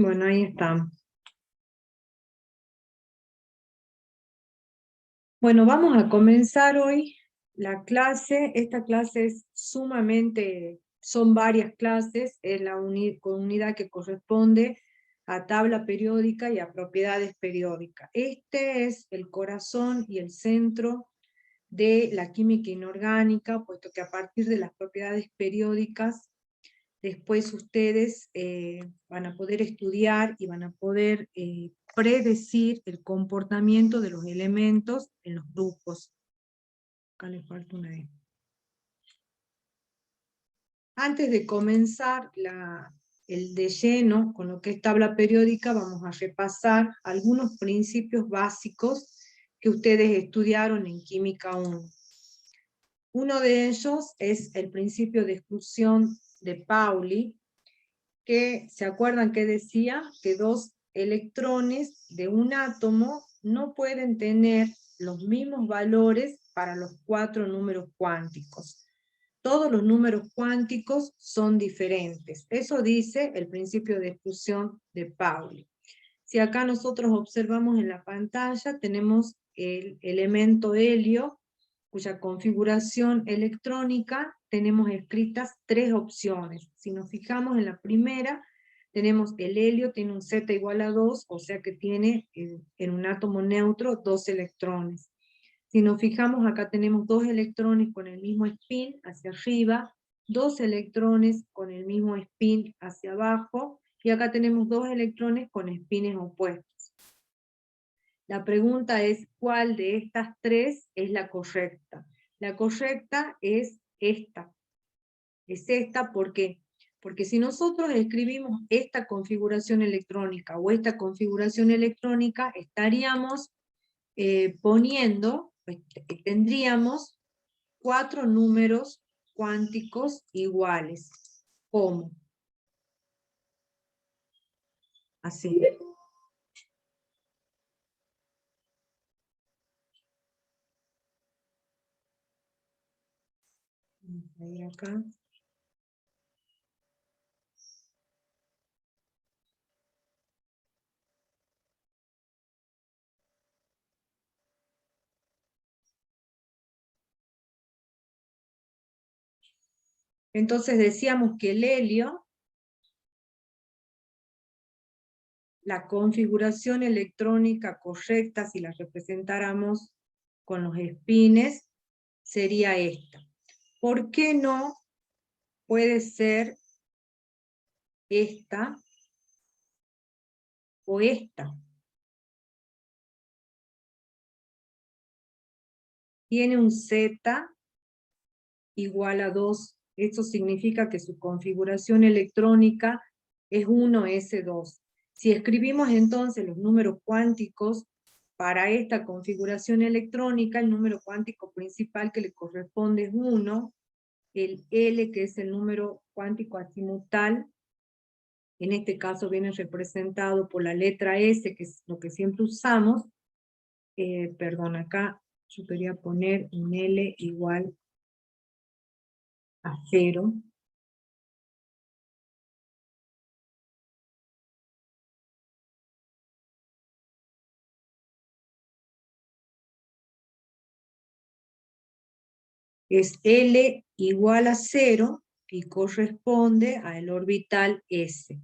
Bueno, ahí está. Bueno, vamos a comenzar hoy la clase. Esta clase es son varias clases, es la unidad que corresponde a tabla periódica y a propiedades periódicas. Este es el corazón y el centro de la química inorgánica, puesto que a partir de las propiedades periódicas, después ustedes van a poder estudiar y van a poder predecir el comportamiento de los elementos en los grupos. Acá le falta una E. Antes de comenzar el de lleno con lo que es tabla periódica, vamos a repasar algunos principios básicos que ustedes estudiaron en Química 1. Uno de ellos es el principio de exclusión de Pauli, que se acuerdan que decía que dos electrones de un átomo no pueden tener los mismos valores para los 4 números cuánticos. Todos los números cuánticos son diferentes. Eso dice el principio de exclusión de Pauli. Si acá nosotros observamos en la pantalla, tenemos el elemento helio, cuya configuración electrónica tenemos escritas 3 opciones. Si nos fijamos en la primera, tenemos el helio, tiene un Z igual a 2, o sea que tiene en un átomo neutro 2 electrones. Si nos fijamos, acá tenemos 2 electrones con el mismo spin hacia arriba, 2 electrones con el mismo spin hacia abajo, y acá tenemos 2 electrones con spines opuestos. La pregunta es, ¿cuál de estas 3 es la correcta? La correcta es esta. Es esta, ¿por qué? Porque si nosotros escribimos esta configuración electrónica o esta configuración electrónica, estaríamos tendríamos 4 números cuánticos iguales. ¿Cómo? Así. Vamos a ir acá. Entonces decíamos que el helio, la configuración electrónica correcta, si la representáramos con los espines, sería esta. ¿Por qué no puede ser esta o esta? Tiene un Z igual a 2. Esto significa que su configuración electrónica es 1s2. Si escribimos entonces los números cuánticos para esta configuración electrónica, el número cuántico principal que le corresponde es 1, el L, que es el número cuántico azimutal, en este caso viene representado por la letra S, que es lo que siempre usamos. Perdón, acá yo quería poner un L igual a 0. Es L igual a 0 y corresponde al orbital S.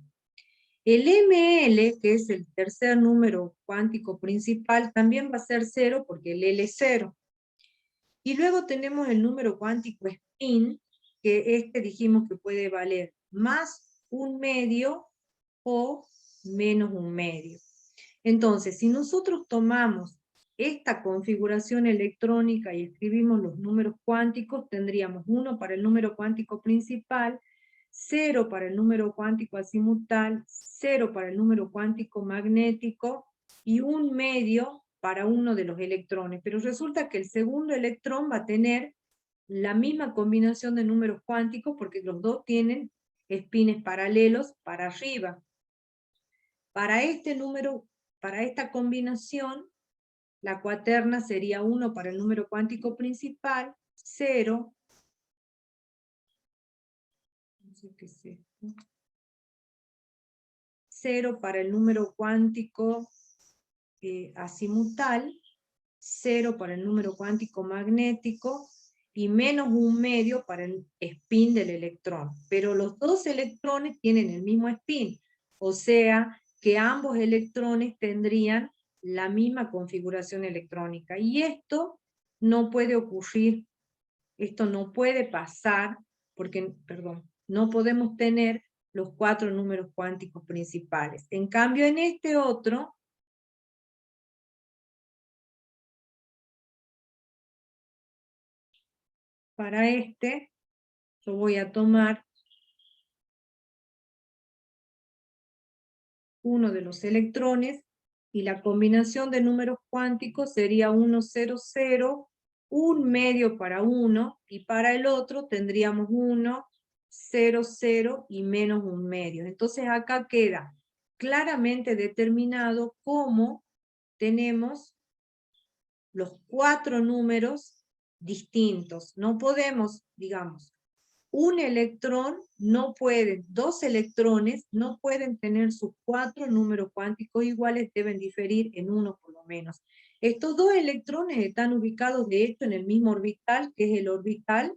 El ML, que es el tercer número cuántico principal, también va a ser 0 porque el L es 0. Y luego tenemos el número cuántico spin, que este dijimos que puede valer más un medio o menos un medio. Entonces, si nosotros tomamos esta configuración electrónica y escribimos los números cuánticos, tendríamos 1 para el número cuántico principal, 0 para el número cuántico azimutal, 0 para el número cuántico magnético y un medio para uno de los electrones. Pero resulta que el segundo electrón va a tener la misma combinación de números cuánticos porque los dos tienen espines paralelos para arriba. Para esta combinación, la cuaterna sería 1 para el número cuántico principal, 0, no sé qué es esto, 0 para el número cuántico azimutal, 0 para el número cuántico magnético, y menos 1/2 para el spin del electrón. Pero los dos electrones tienen el mismo spin, o sea que ambos electrones tendrían la misma configuración electrónica. Y esto no puede ocurrir, esto no puede pasar, porque, perdón, no podemos tener los 4 números cuánticos principales. En cambio, en este otro, para este, yo voy a tomar uno de los electrones, y la combinación de números cuánticos sería 1, 0, 0, 1/2 para uno, y para el otro tendríamos 1, 0, 0 y menos 1/2. Entonces acá queda claramente determinado cómo tenemos los 4 números distintos. No podemos, digamos, un electrón no puede, 2 electrones no pueden tener sus 4 números cuánticos iguales, deben diferir en uno por lo menos. Estos 2 electrones están ubicados de hecho en el mismo orbital, que es el orbital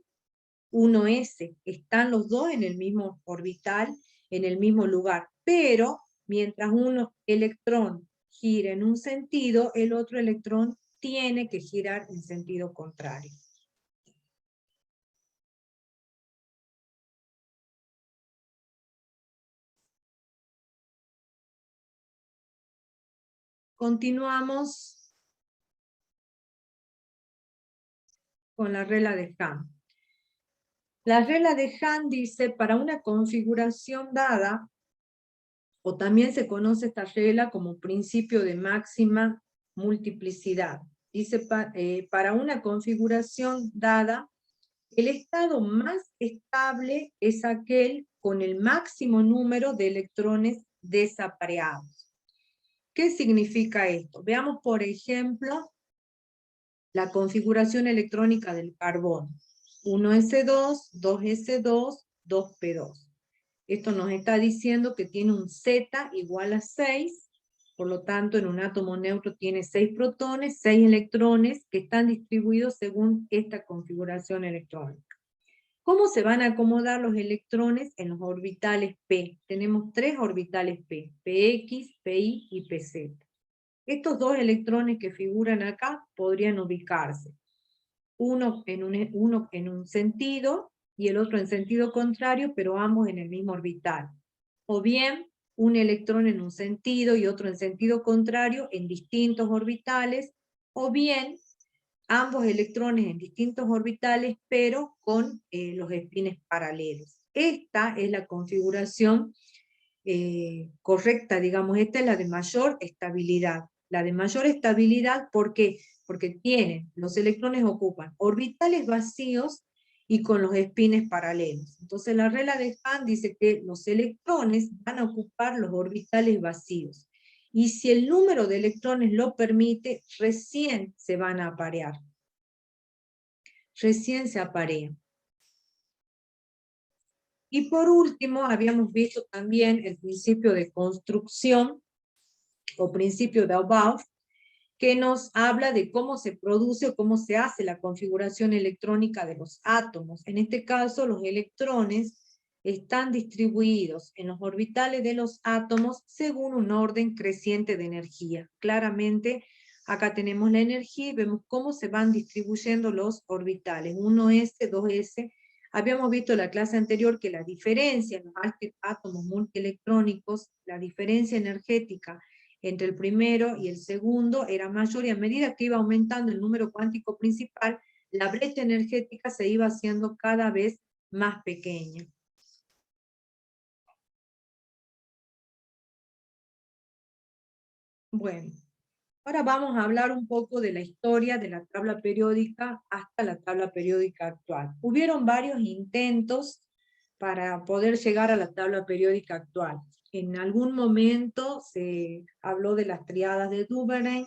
1s. Están los dos en el mismo orbital, en el mismo lugar, pero mientras un electrón gira en un sentido, el otro electrón tiene que girar en sentido contrario. Continuamos con la regla de Hahn. La regla de Hahn dice, para una configuración dada, o también se conoce esta regla como principio de máxima multiplicidad. Dice, para una configuración dada, el estado más estable es aquel con el máximo número de electrones desapareados. ¿Qué significa esto? Veamos, por ejemplo, la configuración electrónica del carbono. 1s2, 2s2, 2p2. Esto nos está diciendo que tiene un Z igual a 6, por lo tanto en un átomo neutro tiene 6 protones, 6 electrones que están distribuidos según esta configuración electrónica. ¿Cómo se van a acomodar los electrones en los orbitales P? Tenemos 3 orbitales P, PX, PY y PZ. Estos 2 electrones que figuran acá podrían ubicarse, uno en un sentido y el otro en sentido contrario, pero ambos en el mismo orbital. O bien, un electrón en un sentido y otro en sentido contrario en distintos orbitales, o bien, ambos electrones en distintos orbitales, pero con los espines paralelos. Esta es la configuración correcta, digamos, esta es la de mayor estabilidad. La de mayor estabilidad, ¿por qué? Porque los electrones ocupan orbitales vacíos y con los espines paralelos. Entonces la regla de Hahn dice que los electrones van a ocupar los orbitales vacíos. Y si el número de electrones lo permite, recién se van a aparear. Recién se aparean. Y por último, habíamos visto también el principio de construcción, o principio de Above, que nos habla de cómo se produce o cómo se hace la configuración electrónica de los átomos. En este caso, los electrones están distribuidos en los orbitales de los átomos según un orden creciente de energía. Claramente, acá tenemos la energía y vemos cómo se van distribuyendo los orbitales, 1s, 2s. Habíamos visto en la clase anterior que la diferencia en los átomos multielectrónicos, la diferencia energética entre el primero y el segundo era mayor, y a medida que iba aumentando el número cuántico principal, la brecha energética se iba haciendo cada vez más pequeña. Bueno, ahora vamos a hablar un poco de la historia de la tabla periódica hasta la tabla periódica actual. Hubieron varios intentos para poder llegar a la tabla periódica actual. En algún momento se habló de las triadas de Duvernay,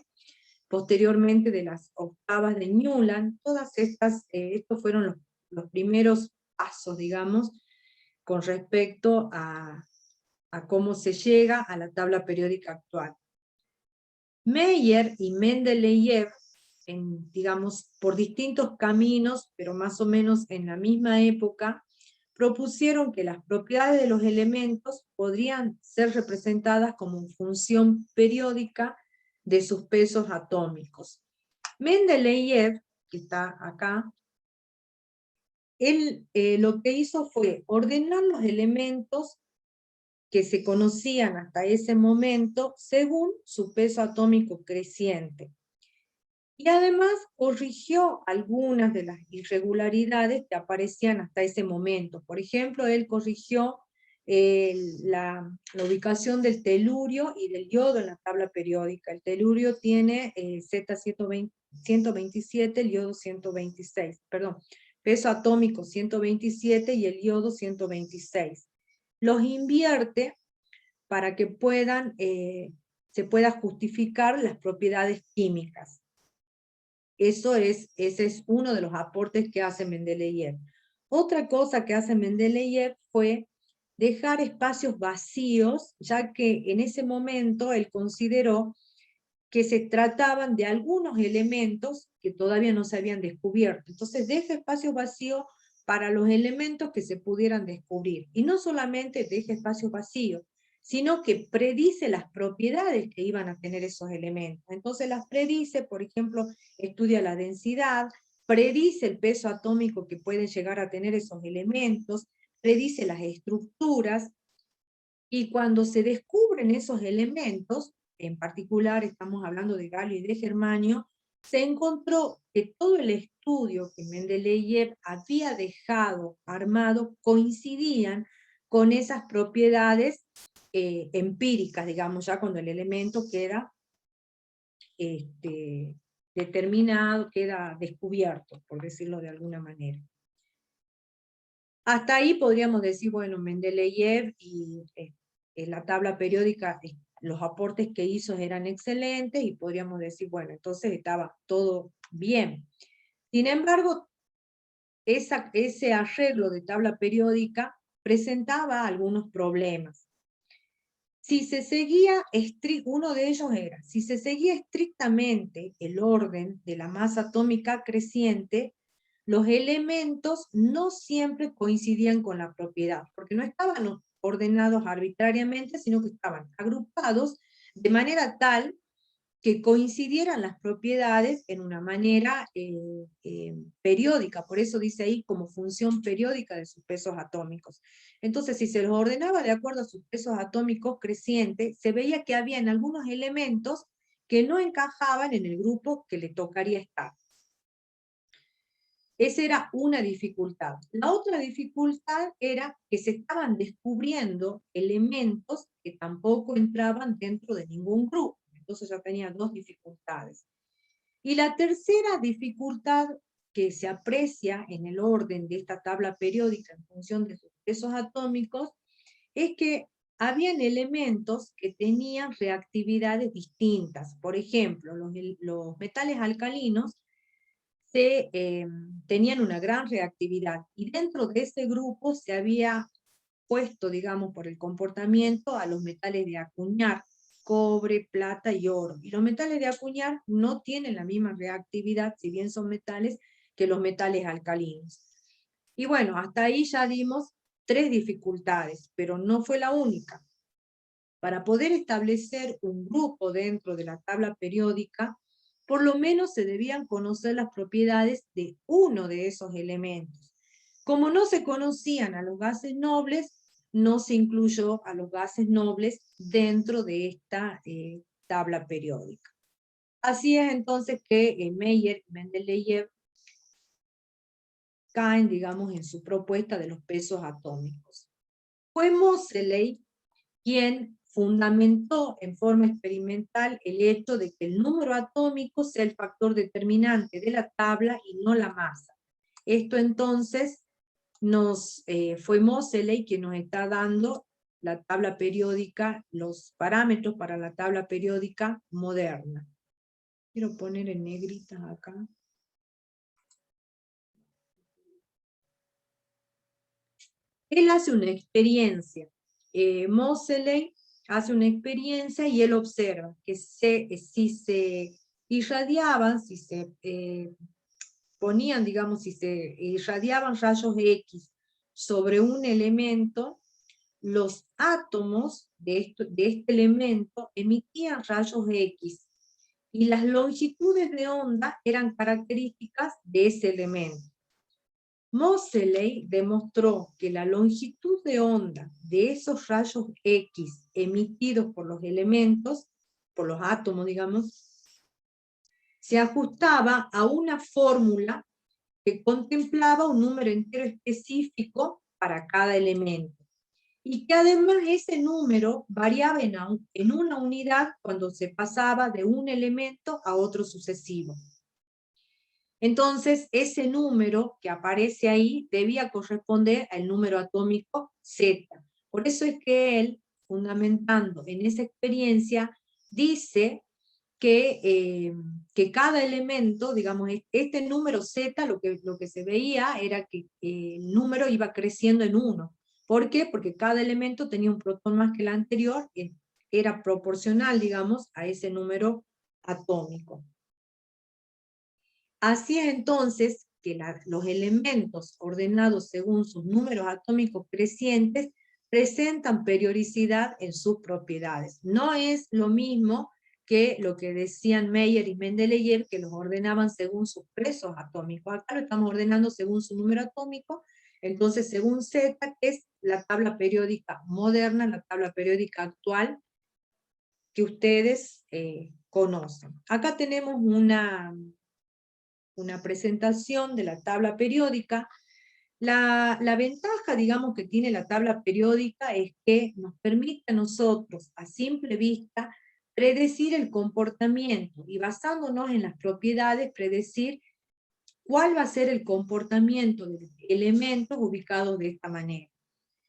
posteriormente de las octavas de Newland. Todas estas, estos fueron los primeros pasos, digamos, con respecto a a cómo se llega a la tabla periódica actual. Meyer y Mendeleev, digamos, por distintos caminos, pero más o menos en la misma época, propusieron que las propiedades de los elementos podrían ser representadas como función periódica de sus pesos atómicos. Mendeleev, que está acá, él lo que hizo fue ordenar los elementos que se conocían hasta ese momento según su peso atómico creciente. Y además corrigió algunas de las irregularidades que aparecían hasta ese momento. Por ejemplo, él corrigió la ubicación del telurio y del yodo en la tabla periódica. El telurio tiene Z127, el yodo 126, perdón, peso atómico 127 y el yodo 126. Los invierte para que se pueda justificar las propiedades químicas. Ese es uno de los aportes que hace Mendeleev. Otra cosa que hace Mendeleev fue dejar espacios vacíos, ya que en ese momento él consideró que se trataban de algunos elementos que todavía no se habían descubierto. Entonces deja espacios vacíos para los elementos que se pudieran descubrir. Y no solamente deja espacios vacíos, sino que predice las propiedades que iban a tener esos elementos. Entonces las predice, por ejemplo, estudia la densidad, predice el peso atómico que pueden llegar a tener esos elementos, predice las estructuras, y cuando se descubren esos elementos, en particular estamos hablando de galio y de germanio, se encontró que todo el estudio que Mendeleev había dejado armado coincidían con esas propiedades empíricas, digamos, ya cuando el elemento queda determinado, queda descubierto, por decirlo de alguna manera. Hasta ahí podríamos decir, bueno, Mendeleev y la tabla periódica, los aportes que hizo eran excelentes y podríamos decir, bueno, entonces estaba todo bien. Sin embargo, ese arreglo de tabla periódica presentaba algunos problemas. Si se seguía, uno de ellos era, si se seguía estrictamente el orden de la masa atómica creciente, los elementos no siempre coincidían con la propiedad, porque no estaban ordenados arbitrariamente, sino que estaban agrupados de manera tal que coincidieran las propiedades en una manera periódica, por eso dice ahí como función periódica de sus pesos atómicos. Entonces, si se los ordenaba de acuerdo a sus pesos atómicos crecientes, se veía que había algunos elementos que no encajaban en el grupo que le tocaría estar. Esa era una dificultad. La otra dificultad era que se estaban descubriendo elementos que tampoco entraban dentro de ningún grupo. Entonces ya tenía dos dificultades. Y la tercera dificultad que se aprecia en el orden de esta tabla periódica en función de sus pesos atómicos es que habían elementos que tenían reactividades distintas. Por ejemplo, los metales alcalinos tenían una gran reactividad y dentro de ese grupo se había puesto, digamos, por el comportamiento a los metales de acuñar, cobre, plata y oro. Y los metales de acuñar no tienen la misma reactividad, si bien son metales, que los metales alcalinos. Y bueno, hasta ahí ya dimos 3 dificultades, pero no fue la única. Para poder establecer un grupo dentro de la tabla periódica, por lo menos se debían conocer las propiedades de uno de esos elementos. Como no se conocían a los gases nobles, no se incluyó a los gases nobles dentro de esta tabla periódica. Así es entonces que Meyer y Mendeleev caen, digamos, en su propuesta de los pesos atómicos. Fue Moseley quien fundamentó en forma experimental el hecho de que el número atómico sea el factor determinante de la tabla y no la masa. Esto entonces fue Moseley quien nos está dando la tabla periódica, los parámetros para la tabla periódica moderna. Quiero poner en negritas acá. Él hace una experiencia Moseley hace una experiencia y él observa que si se irradiaban, si se ponían, digamos, si se irradiaban rayos X sobre un elemento, los átomos de este elemento emitían rayos X y las longitudes de onda eran características de ese elemento. Moseley demostró que la longitud de onda de esos rayos X emitidos por los elementos, por los átomos, digamos, se ajustaba a una fórmula que contemplaba un número entero específico para cada elemento, y que además ese número variaba en una unidad cuando se pasaba de un elemento a otro sucesivo. Entonces, ese número que aparece ahí debía corresponder al número atómico Z. Por eso es que él, fundamentando en esa experiencia, dice que cada elemento, digamos, este número Z, lo que se veía era que el número iba creciendo en 1. ¿Por qué? Porque cada elemento tenía un protón más que el anterior, que era proporcional, digamos, a ese número atómico. Así es entonces que los elementos ordenados según sus números atómicos crecientes presentan periodicidad en sus propiedades. No es lo mismo que lo que decían Meyer y Mendeleev, que los ordenaban según sus pesos atómicos. Acá lo estamos ordenando según su número atómico, entonces según Z, que es la tabla periódica moderna, la tabla periódica actual que ustedes conocen. Acá tenemos una presentación de la tabla periódica. La ventaja, digamos, que tiene la tabla periódica es que nos permite a nosotros, a simple vista, predecir el comportamiento y basándonos en las propiedades, predecir cuál va a ser el comportamiento de los elementos ubicados de esta manera.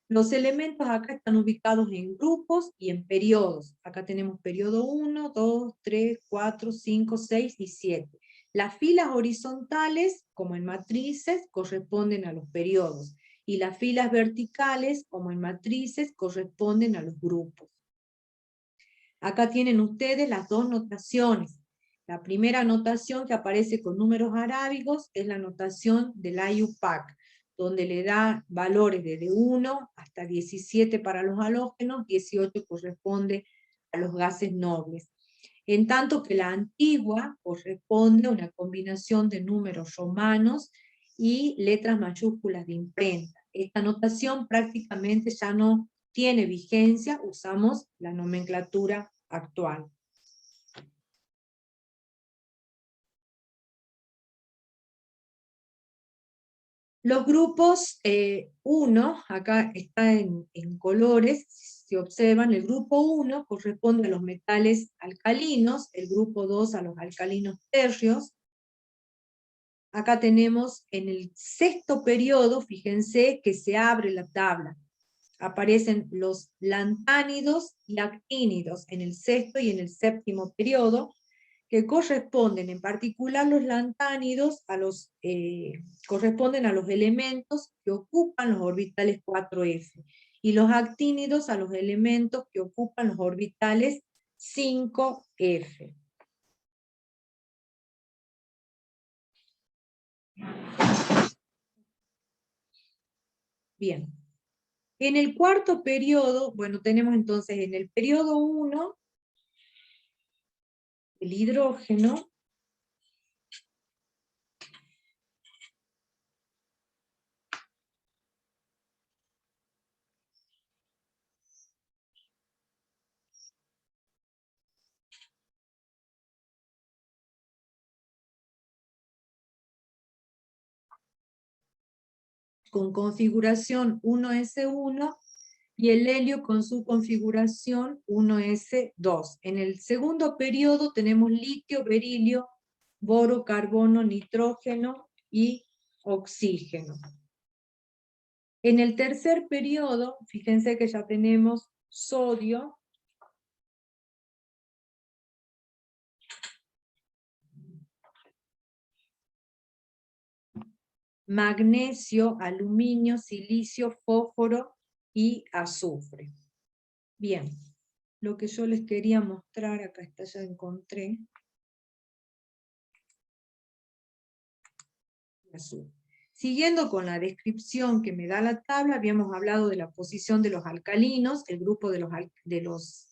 Los elementos acá están ubicados en grupos y en periodos. Acá tenemos periodo 1, 2, 3, 4, 5, 6 y 7. Las filas horizontales, como en matrices, corresponden a los periodos. Y las filas verticales, como en matrices, corresponden a los grupos. Acá tienen ustedes las dos notaciones. La primera notación que aparece con números arábigos es la notación del IUPAC, donde le da valores desde 1 hasta 17 para los halógenos, 18 corresponde a los gases nobles. En tanto que la antigua corresponde a una combinación de números romanos y letras mayúsculas de imprenta. Esta notación prácticamente ya no tiene vigencia, usamos la nomenclatura actual. Los grupos 1, acá está en colores, si observan, el grupo 1 corresponde a los metales alcalinos, el grupo 2 a los alcalinos tercios. Acá tenemos en el sexto periodo, fíjense que se abre la tabla. Aparecen los lantánidos y actínidos en el sexto y en el séptimo periodo, que corresponden, en particular los lantánidos, corresponden a los elementos que ocupan los orbitales 4F, y los actínidos a los elementos que ocupan los orbitales 5F. Bien. En el cuarto periodo, bueno, tenemos entonces en el periodo 1, el hidrógeno, con configuración 1s1, y el helio con su configuración 1s2. En el segundo periodo tenemos litio, berilio, boro, carbono, nitrógeno y oxígeno. En el tercer periodo, fíjense que ya tenemos sodio, magnesio, aluminio, silicio, fósforo y azufre. Bien, lo que yo les quería mostrar, acá está, ya encontré. Azul. Siguiendo con la descripción que me da la tabla, habíamos hablado de la posición de los alcalinos, el grupo de los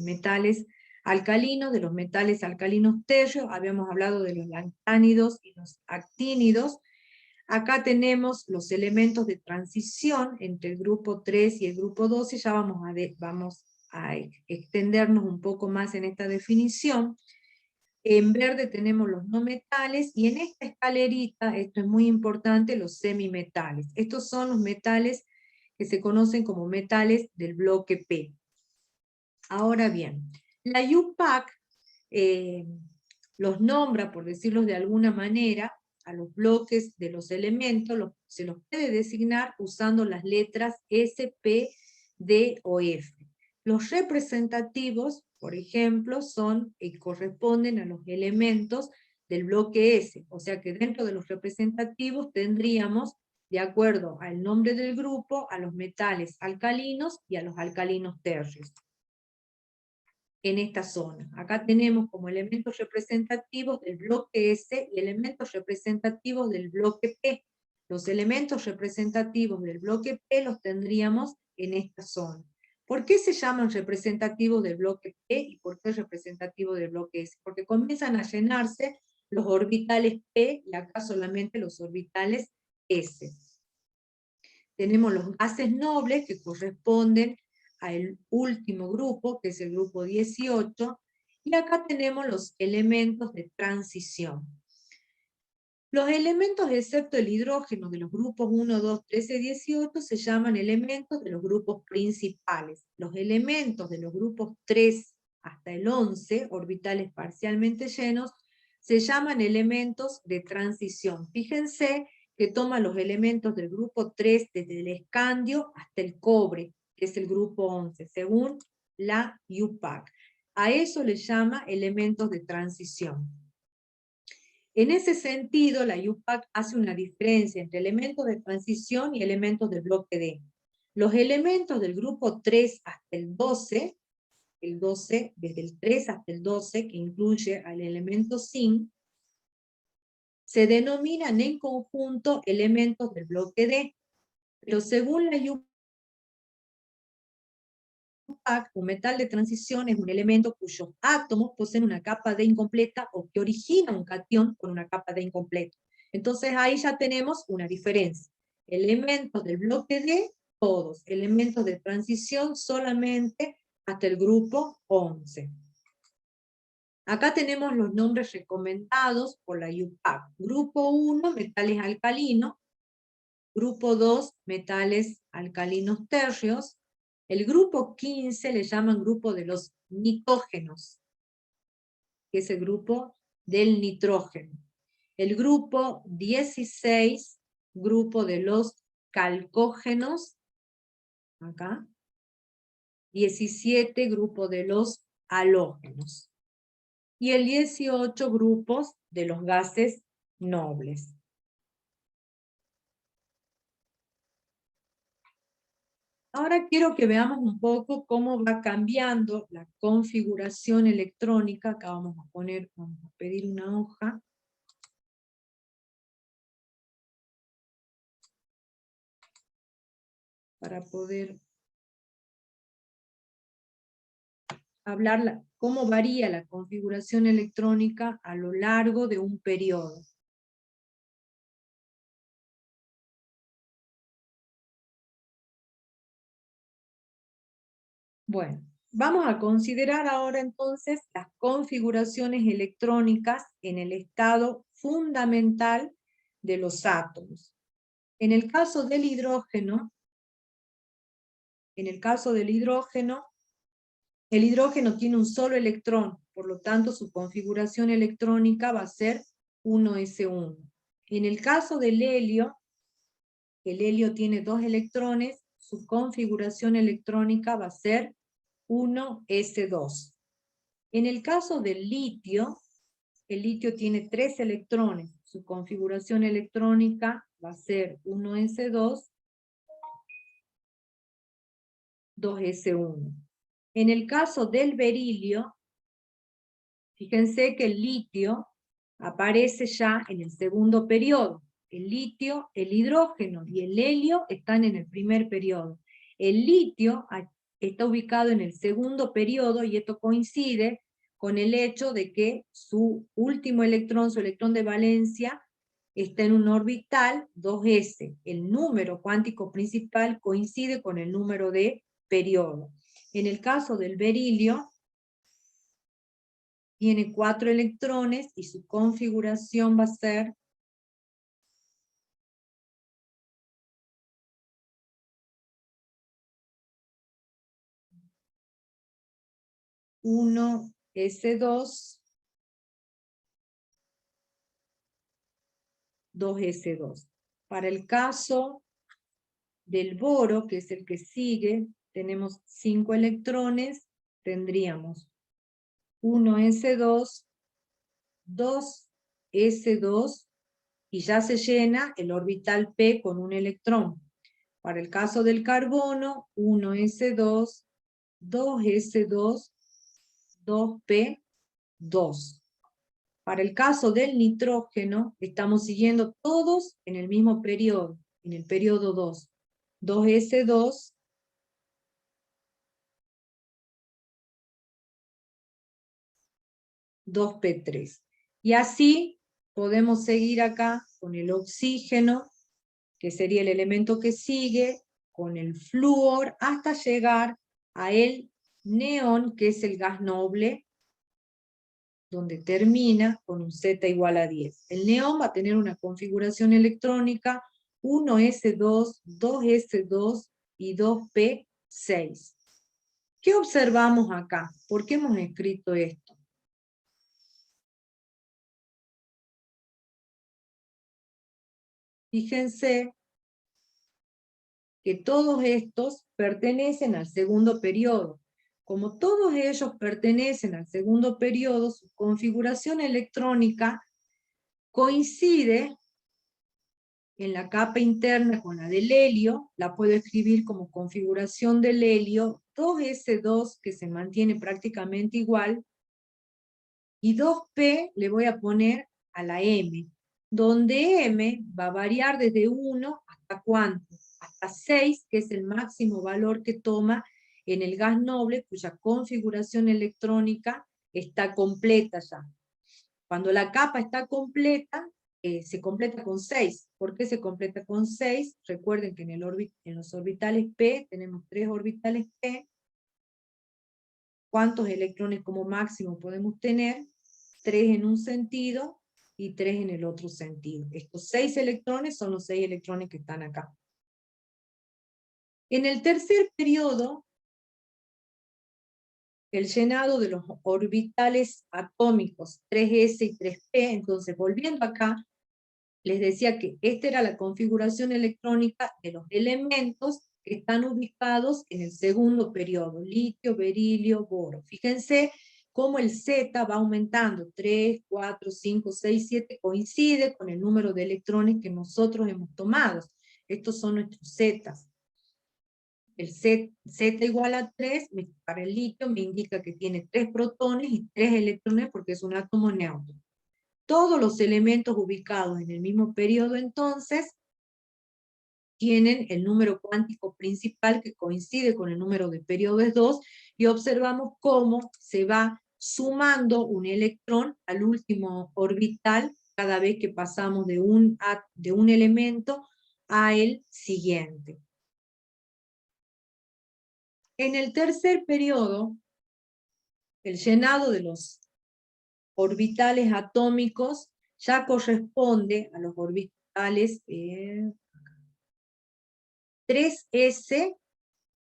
metales alcalinos, de los metales alcalinos tercios, habíamos hablado de los lantánidos y los actínidos. Acá tenemos los elementos de transición entre el grupo 3 y el grupo 12, ya vamos a extendernos un poco más en esta definición. En verde tenemos los no metales, y en esta escalerita, esto es muy importante, los semimetales. Estos son los metales que se conocen como metales del bloque P. Ahora bien, la UPAC los nombra, por decirlo de alguna manera, a los bloques de los elementos, se los puede designar usando las letras S, P, D o F. Los representativos, por ejemplo, son y corresponden a los elementos del bloque S, o sea que dentro de los representativos tendríamos, de acuerdo al nombre del grupo, a los metales alcalinos y a los alcalinos tercios en esta zona. Acá tenemos como elementos representativos del bloque S y elementos representativos del bloque P. Los elementos representativos del bloque P los tendríamos en esta zona. ¿Por qué se llaman representativos del bloque P y por qué representativos del bloque S? Porque comienzan a llenarse los orbitales P y acá solamente los orbitales S. Tenemos los gases nobles que corresponden al último grupo, que es el grupo 18, y acá tenemos los elementos de transición. Los elementos, excepto el hidrógeno de los grupos 1, 2, 13, 18, se llaman elementos de los grupos principales. Los elementos de los grupos 3 hasta el 11, orbitales parcialmente llenos, se llaman elementos de transición. Fíjense que toma los elementos del grupo 3 desde el escandio hasta el cobre, que es el grupo 11, según la UPAC. A eso le llama elementos de transición. En ese sentido, la UPAC hace una diferencia entre elementos de transición y elementos del bloque D. Los elementos del grupo 3 hasta el 12, desde el 3 hasta el 12, que incluye al elemento zinc, se denominan en conjunto elementos del bloque D, pero según la UPAC, un metal de transición es un elemento cuyos átomos poseen una capa D incompleta o que origina un catión con una capa D incompleta. Entonces ahí ya tenemos una diferencia. Elementos del bloque D, todos. Elementos de transición solamente hasta el grupo 11. Acá tenemos los nombres recomendados por la UPAC. Grupo 1, metales alcalinos. Grupo 2, metales alcalinos tercios. El grupo 15 le llaman grupo de los nitrógenos, que es el grupo del nitrógeno. El grupo 16, grupo de los calcógenos, acá. 17, grupo de los halógenos. Y el 18, grupos de los gases nobles. Ahora quiero que veamos un poco cómo va cambiando la configuración electrónica. Acá vamos a pedir una hoja. Para poder hablar cómo varía la configuración electrónica a lo largo de un periodo. Bueno, vamos a considerar ahora entonces las configuraciones electrónicas en el estado fundamental de los átomos. En el caso del hidrógeno, el hidrógeno tiene un solo electrón, por lo tanto su configuración electrónica va a ser 1s1. En el caso del helio, el helio tiene 2 electrones, su configuración electrónica va a ser 1s2. En el caso del litio, el litio tiene 3 electrones, su configuración electrónica va a ser 1s2, 2s1. En el caso del berilio, fíjense que el litio aparece ya en el segundo periodo. El litio, el hidrógeno y el helio están en el primer periodo. El litio está ubicado en el segundo periodo y esto coincide con el hecho de que su último electrón, su electrón de valencia, está en un orbital 2s. El número cuántico principal coincide con el número de periodo. En el caso del berilio, tiene 4 electrones y su configuración va a ser 1s2, 2s2. Para el caso del boro, que es el que sigue, tenemos 5 electrones, tendríamos 1s2, 2s2, y ya se llena el orbital p con un electrón. Para el caso del carbono, 1s2, 2s2, 2p2. Para el caso del nitrógeno, estamos siguiendo todos en el mismo periodo, en el periodo 2. 2s2, 2p3. Y así podemos seguir acá con el oxígeno, que sería el elemento que sigue, con el flúor, hasta llegar a el neón, que es el gas noble, donde termina con un Z igual a 10. El neón va a tener una configuración electrónica 1s2, 2s2 y 2p6. ¿Qué observamos acá? ¿Por qué hemos escrito esto? Fíjense que todos estos pertenecen al segundo periodo. Como todos ellos pertenecen al segundo periodo, su configuración electrónica coincide en la capa interna con la del helio. La puedo escribir como configuración del helio, 2s2 que se mantiene prácticamente igual, y 2p le voy a poner a la m, donde m va a variar desde 1 hasta ¿cuánto? Hasta 6, que es el máximo valor que toma en el gas noble, cuya configuración electrónica está completa ya. Cuando la capa está completa, se completa con 6. ¿Por qué se completa con 6? Recuerden que en los orbitales p tenemos 3 orbitales p. ¿Cuántos electrones como máximo podemos tener? 3 en un sentido y 3 en el otro sentido. Estos 6 electrones son los 6 electrones que están acá. En el tercer periodo, el llenado de los orbitales atómicos 3s y 3p, entonces volviendo acá, les decía que esta era la configuración electrónica de los elementos que están ubicados en el segundo periodo, litio, berilio, boro. Fíjense cómo el Z va aumentando, 3, 4, 5, 6, 7, coincide con el número de electrones que nosotros hemos tomado. Estos son nuestros Zetas. El Z igual a 3, para el litio me indica que tiene 3 protones y 3 electrones porque es un átomo neutro. Todos los elementos ubicados en el mismo periodo, entonces, tienen el número cuántico principal que coincide con el número de periodos 2, y observamos cómo se va sumando un electrón al último orbital cada vez que pasamos de un elemento a el siguiente. En el tercer periodo, el llenado de los orbitales atómicos ya corresponde a los orbitales 3s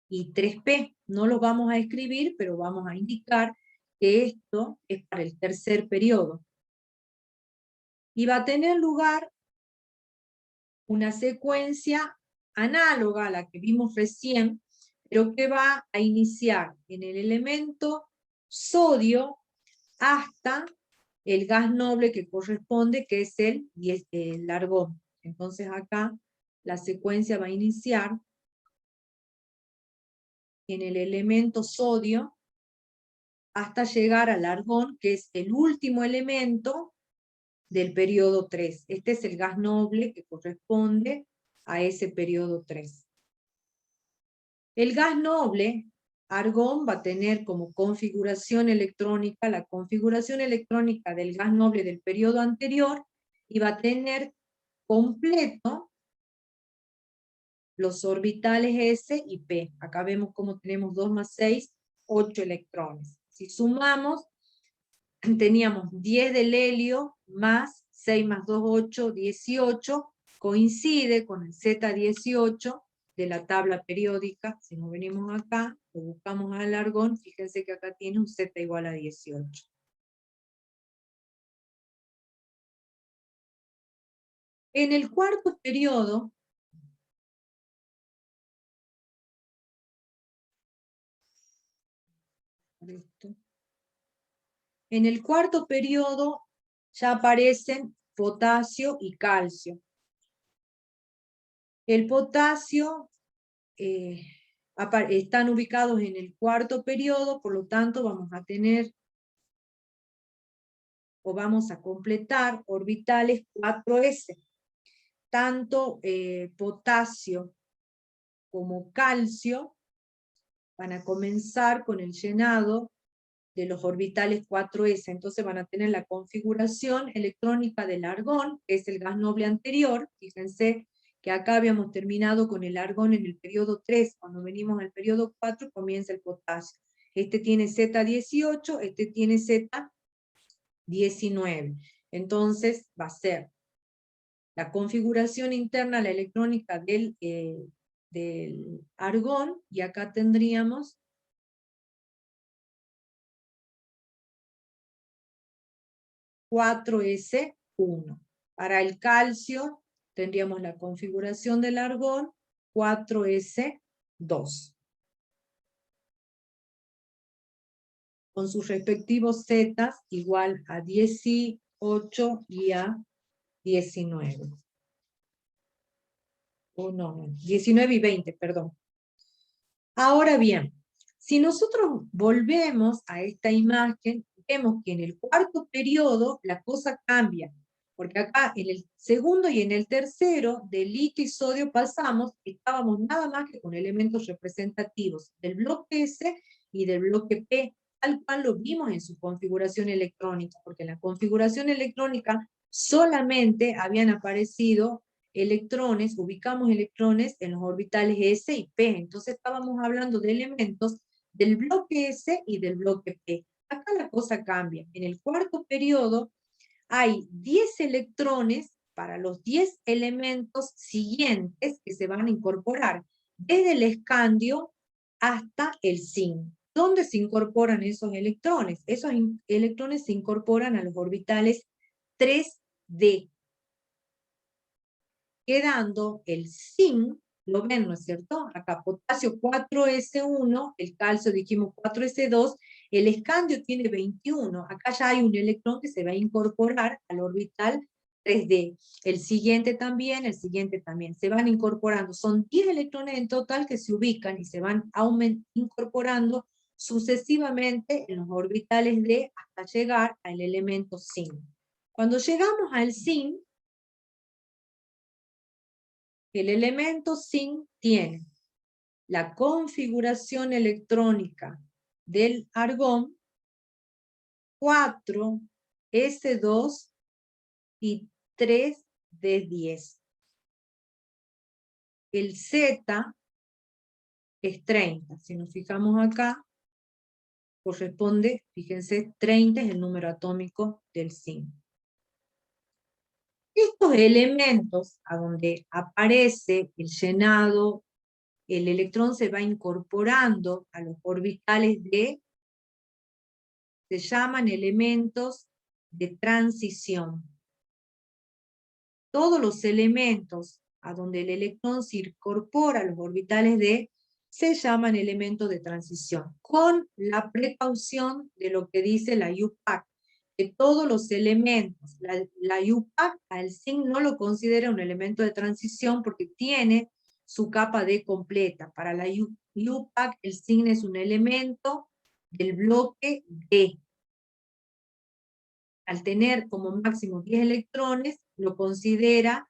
y 3p. No los vamos a escribir, pero vamos a indicar que esto es para el tercer periodo. Y va a tener lugar una secuencia análoga a la que vimos recién, pero que va a iniciar en el elemento sodio hasta el gas noble que corresponde, que es el argón. Entonces acá la secuencia va a iniciar en el elemento sodio, hasta llegar al argón, que es el último elemento del periodo 3. Este es el gas noble que corresponde a ese periodo 3. El gas noble, argón, va a tener como configuración electrónica la configuración electrónica del gas noble del periodo anterior y va a tener completo los orbitales S y P. Acá vemos cómo tenemos 2 más 6, 8 electrones. Si sumamos, teníamos 10 del helio más 6 más 2, 8, 18, coincide con el Z18 de la tabla periódica. Si nos venimos acá, lo buscamos al argón, fíjense que acá tiene un Z igual a 18. En el cuarto periodo, ya aparecen potasio y calcio. El potasio están ubicados en el cuarto periodo, por lo tanto vamos a tener o vamos a completar orbitales 4s. Tanto potasio como calcio van a comenzar con el llenado de los orbitales 4s, entonces van a tener la configuración electrónica del argón, que es el gas noble anterior. Fíjense que acá habíamos terminado con el argón en el periodo 3, cuando venimos al periodo 4 comienza el potasio. Este tiene Z18, este tiene Z19. Entonces va a ser la configuración interna, la electrónica del argón, y acá tendríamos (4s1). Para el calcio tendríamos la configuración del argón 4s2. Con sus respectivos zetas igual a 18 y a 19. No, 19 y 20, perdón. Ahora bien, si nosotros volvemos a esta imagen, vemos que en el cuarto periodo la cosa cambia, porque acá en el segundo y en el tercero de litio y sodio pasamos, estábamos nada más que con elementos representativos del bloque S y del bloque P, tal cual lo vimos en su configuración electrónica, porque en la configuración electrónica solamente habían aparecido electrones, ubicamos electrones en los orbitales S y P, entonces estábamos hablando de elementos del bloque S y del bloque P. Acá la cosa cambia. En el cuarto periodo hay 10 electrones para los 10 elementos siguientes que se van a incorporar, desde el escandio hasta el zinc. ¿Dónde se incorporan esos electrones? Esos electrones se incorporan a los orbitales 3D, quedando el zinc, lo ven, ¿no es cierto? Acá potasio 4s1, el calcio dijimos 4s2, el escandio tiene 21, acá ya hay un electrón que se va a incorporar al orbital 3D, el siguiente también, se van incorporando, son 10 electrones en total que se ubican y se van incorporando sucesivamente en los orbitales D hasta llegar al elemento zinc. Cuando llegamos al zinc, el elemento zinc tiene la configuración electrónica del argón 4s2 y 3d10. El Z es 30. Si nos fijamos acá, corresponde, fíjense, 30 es el número atómico del zinc. Estos elementos, a donde aparece el llenado, el electrón se va incorporando a los orbitales D, se llaman elementos de transición. Todos los elementos a donde el electrón se incorpora a los orbitales D se llaman elementos de transición, con la precaución de lo que dice la IUPAC, que todos los elementos, la IUPAC al zinc no lo considera un elemento de transición porque tiene su capa D completa. Para la IUPAC el zinc es un elemento del bloque D. Al tener como máximo 10 electrones, lo considera,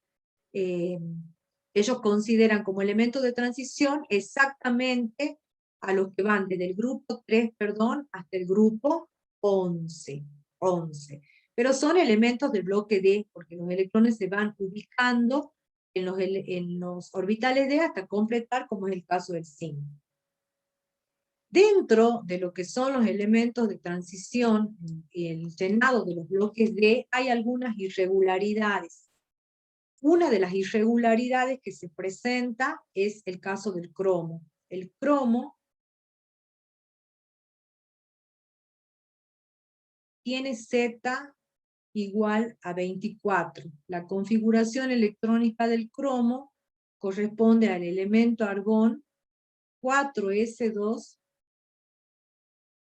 ellos consideran como elemento de transición exactamente a los que van desde el grupo 3, perdón, hasta el grupo 11. Pero son elementos del bloque D, porque los electrones se van ubicando en los orbitales D hasta completar, como es el caso del zinc. Dentro de lo que son los elementos de transición, el llenado de los bloques D, hay algunas irregularidades. Una de las irregularidades que se presenta es el caso del cromo. El cromo tiene Z igual a 24. La configuración electrónica del cromo corresponde al elemento argón 4s2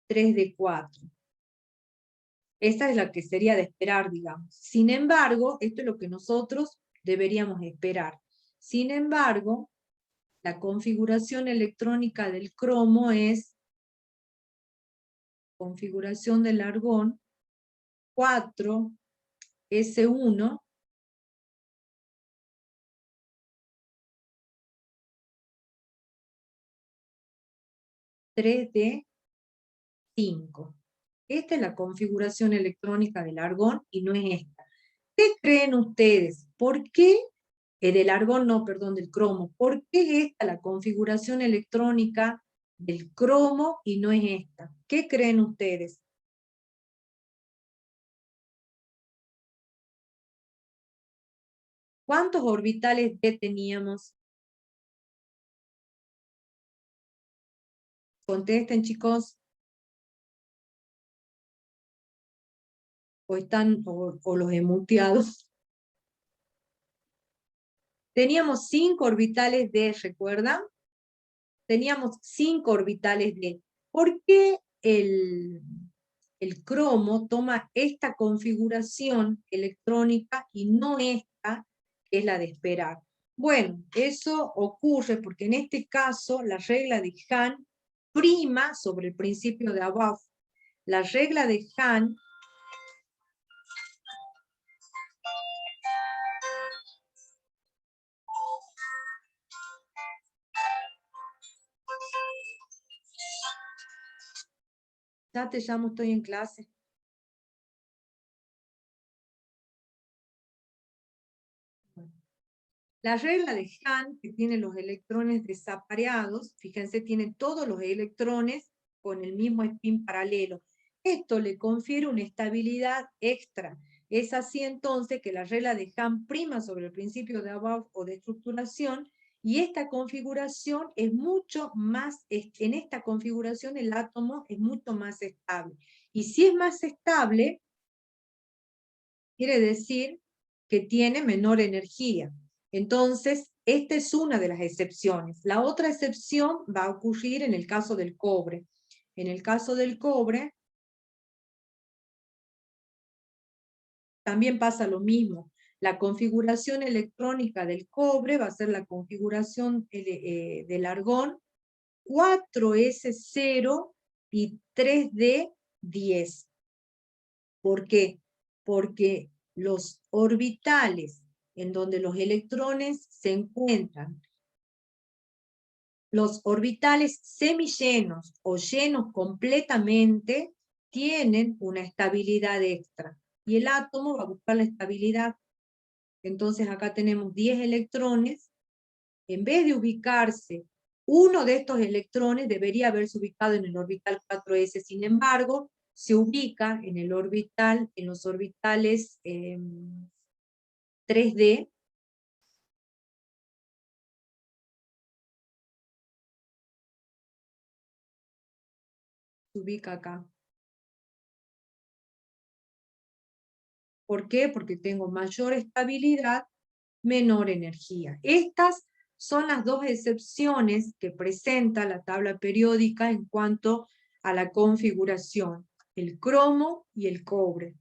3d4. Esta es la que sería de esperar, digamos. Sin embargo, esto es lo que nosotros deberíamos esperar. Sin embargo, la configuración electrónica del cromo es configuración del argón 4s1 3d5. Esta es la configuración electrónica del argón y no es esta. ¿Qué creen ustedes? ¿Por qué? Del argón, no, perdón, del cromo. ¿Por qué es esta la configuración electrónica del cromo y no es esta? ¿Qué creen ustedes? ¿Cuántos orbitales D teníamos? Contesten, chicos. O los he muteado. Teníamos 5 orbitales D, ¿recuerdan? Teníamos 5 orbitales D. ¿Por qué el cromo toma esta configuración electrónica y no esta, que es la de esperar? Bueno, eso ocurre porque en este caso la regla de Hahn prima sobre el principio de Above. La regla de Hahn ya te llamo, estoy en clase. La regla de Hahn, que tiene los electrones desapareados, fíjense, tiene todos los electrones con el mismo spin paralelo. Esto le confiere una estabilidad extra. Es así entonces que la regla de Hahn prima sobre el principio de Above o de estructuración, y esta configuración es mucho más, en esta configuración el átomo es mucho más estable. Y si es más estable, quiere decir que tiene menor energía. Entonces, esta es una de las excepciones. La otra excepción va a ocurrir en el caso del cobre. En el caso del cobre, también pasa lo mismo. La configuración electrónica del cobre va a ser la configuración del argón 4s0 y 3d10. ¿Por qué? Porque los orbitales en donde los electrones se encuentran, los orbitales semillenos o llenos completamente, tienen una estabilidad extra. Y el átomo va a buscar la estabilidad. Entonces acá tenemos 10 electrones. En vez de ubicarse, uno de estos electrones debería haberse ubicado en el orbital 4s. Sin embargo, se ubica en el orbital, en los orbitales 3D, se ubica acá. ¿Por qué? Porque tengo mayor estabilidad, menor energía. Estas son las dos excepciones que presenta la tabla periódica en cuanto a la configuración, el cromo y el cobre.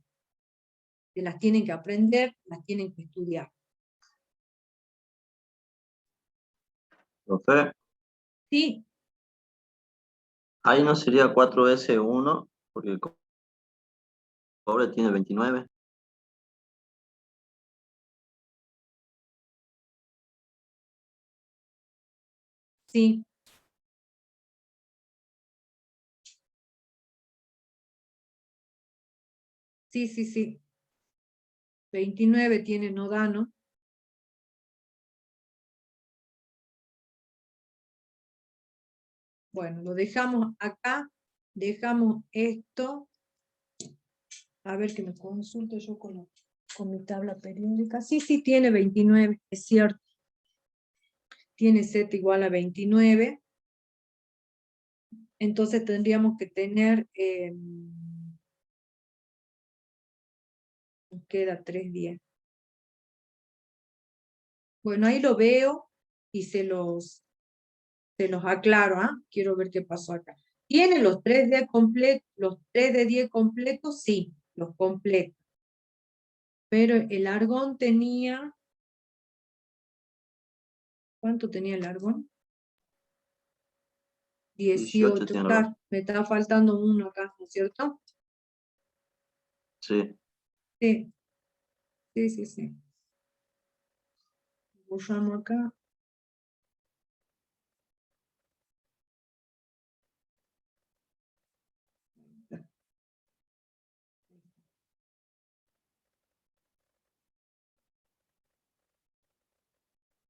Que las tienen que aprender, las tienen que estudiar. Profe, Sí. Ahí no sería 4S1, porque el cobre tiene 29. Sí, sí, sí, sí. 29 tiene nodano. Bueno, lo dejamos acá, dejamos esto. A ver que me consulte yo con mi tabla periódica. Sí, sí, tiene 29, es cierto. Tiene Z igual a 29. Entonces tendríamos que tener, nos queda 3 días. Bueno, ahí lo veo y se los aclaro, ¿ah? Quiero ver qué pasó acá. ¿Tiene los 3D completos, los 3 de 10 completos? Sí, los completos. Pero el argón tenía, ¿cuánto tenía el argón? 18 18, tiene algo. me está faltando uno acá, ¿no es cierto? Sí. Sí, sí, sí, sí. Borramos acá.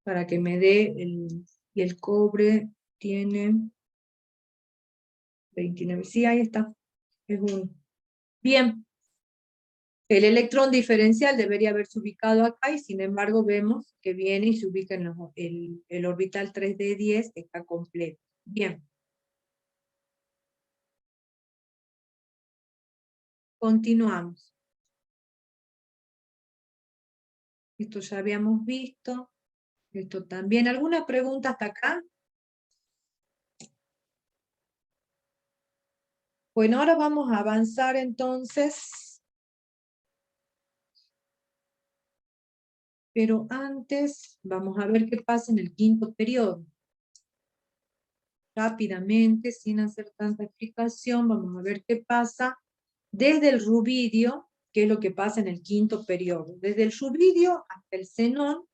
Para que me dé y el cobre tiene 29. Sí, ahí está. Es uno. Bien. El electrón diferencial debería haberse ubicado acá y sin embargo vemos que viene y se ubica en el orbital 3D10, está completo. Bien. Continuamos. Esto ya habíamos visto. Esto también. ¿Alguna pregunta hasta acá? Bueno, ahora vamos a avanzar entonces. Pero antes vamos a ver qué pasa en el quinto periodo. Rápidamente, sin hacer tanta explicación, vamos a ver qué pasa desde el rubidio, qué es lo que pasa en el quinto periodo. Desde el rubidio hasta el xenón,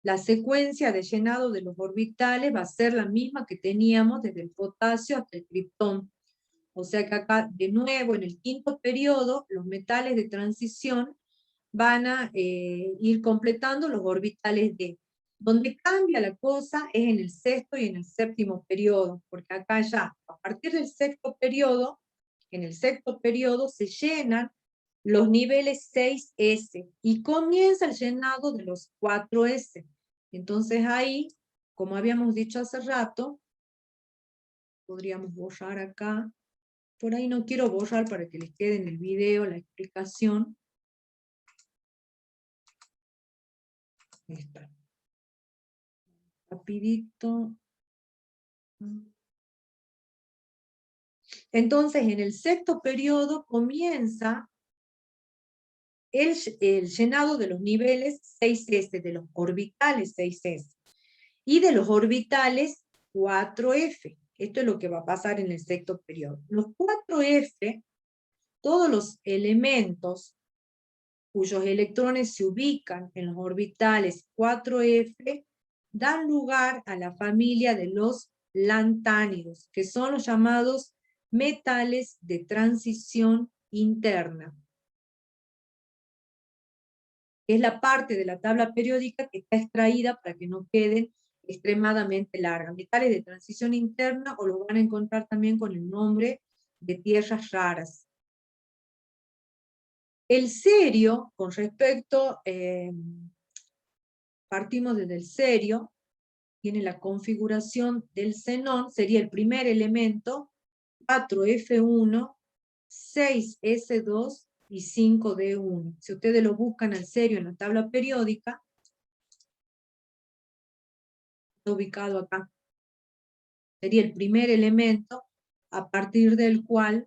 la secuencia de llenado de los orbitales va a ser la misma que teníamos desde el potasio hasta el criptón. O sea que acá, de nuevo, en el quinto periodo, los metales de transición van a ir completando los orbitales D. Donde cambia la cosa es en el sexto y en el séptimo periodo, porque acá ya, a partir del sexto periodo, en el sexto periodo se llenan los niveles 6S y comienza el llenado de los 4S. Entonces ahí, como habíamos dicho hace rato, podríamos borrar acá. Por ahí no quiero borrar para que les quede en el video la explicación. Esta. Rapidito. Entonces, en el sexto periodo comienza el llenado de los niveles 6S, de los orbitales 6S, y de los orbitales 4F. Esto es lo que va a pasar en el sexto periodo. Los 4F, todos los elementos cuyos electrones se ubican en los orbitales 4F, dan lugar a la familia de los lantánidos, que son los llamados metales de transición interna. Es la parte de la tabla periódica que está extraída para que no queden extremadamente largas. Metales de transición interna, o lo van a encontrar también con el nombre de tierras raras. El cerio, con respecto, partimos desde el cerio, tiene la configuración del xenón, sería el primer elemento, 4F1, 6S2 y 5D1. Si ustedes lo buscan al cerio en la tabla periódica, está ubicado acá. Sería el primer elemento a partir del cual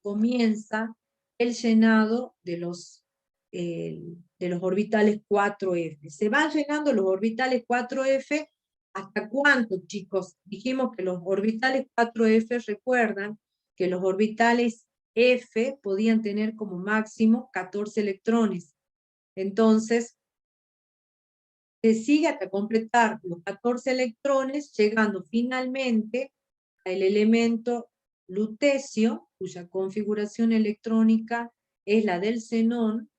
comienza el llenado de los orbitales 4F. Se van llenando los orbitales 4F ¿Hasta cuánto, chicos? Dijimos que los orbitales 4F, recuerdan que los orbitales F podían tener como máximo 14 electrones. Entonces, se sigue hasta completar los 14 electrones, llegando finalmente al elemento lutecio, cuya configuración electrónica es la del xenón,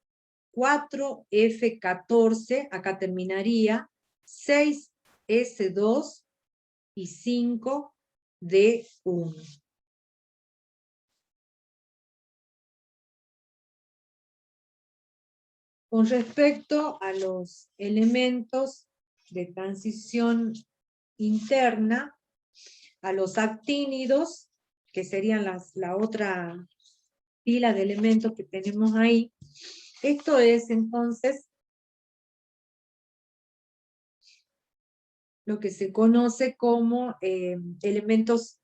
4F14, acá terminaría, 6S2 y 5D1. Con respecto a los elementos de transición interna, a los actínidos, que serían la otra pila de elementos que tenemos ahí, esto es entonces lo que se conoce como elementos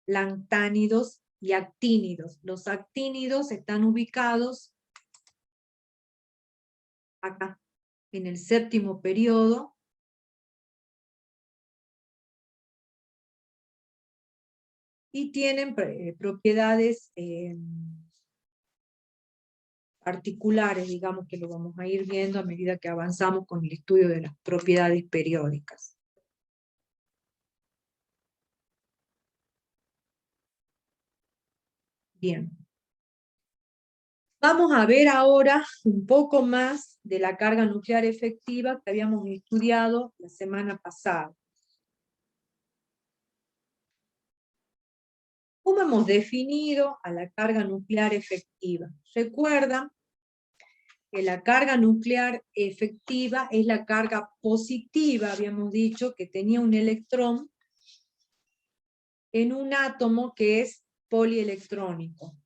lantánidos y actínidos. Los actínidos están ubicados acá, en el séptimo periodo, y tienen propiedades particulares, digamos, que lo vamos a ir viendo a medida que avanzamos con el estudio de las propiedades periódicas. Bien. Vamos a ver ahora un poco más de la carga nuclear efectiva que habíamos estudiado la semana pasada. ¿Cómo hemos definido a la carga nuclear efectiva? Recuerdan que la carga nuclear efectiva es la carga positiva, habíamos dicho, que tenía un electrón en un átomo que es polielectrónico.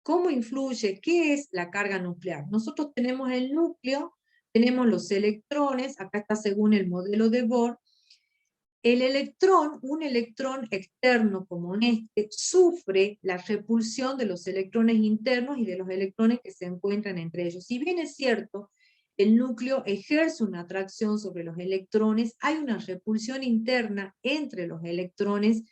¿Cómo influye? ¿Qué es la carga nuclear? Nosotros tenemos el núcleo, tenemos los electrones, acá está según el modelo de Bohr. El electrón, un electrón externo como este, sufre la repulsión de los electrones internos y de los electrones que se encuentran entre ellos. Si bien es cierto, el núcleo ejerce una atracción sobre los electrones, hay una repulsión interna entre los electrones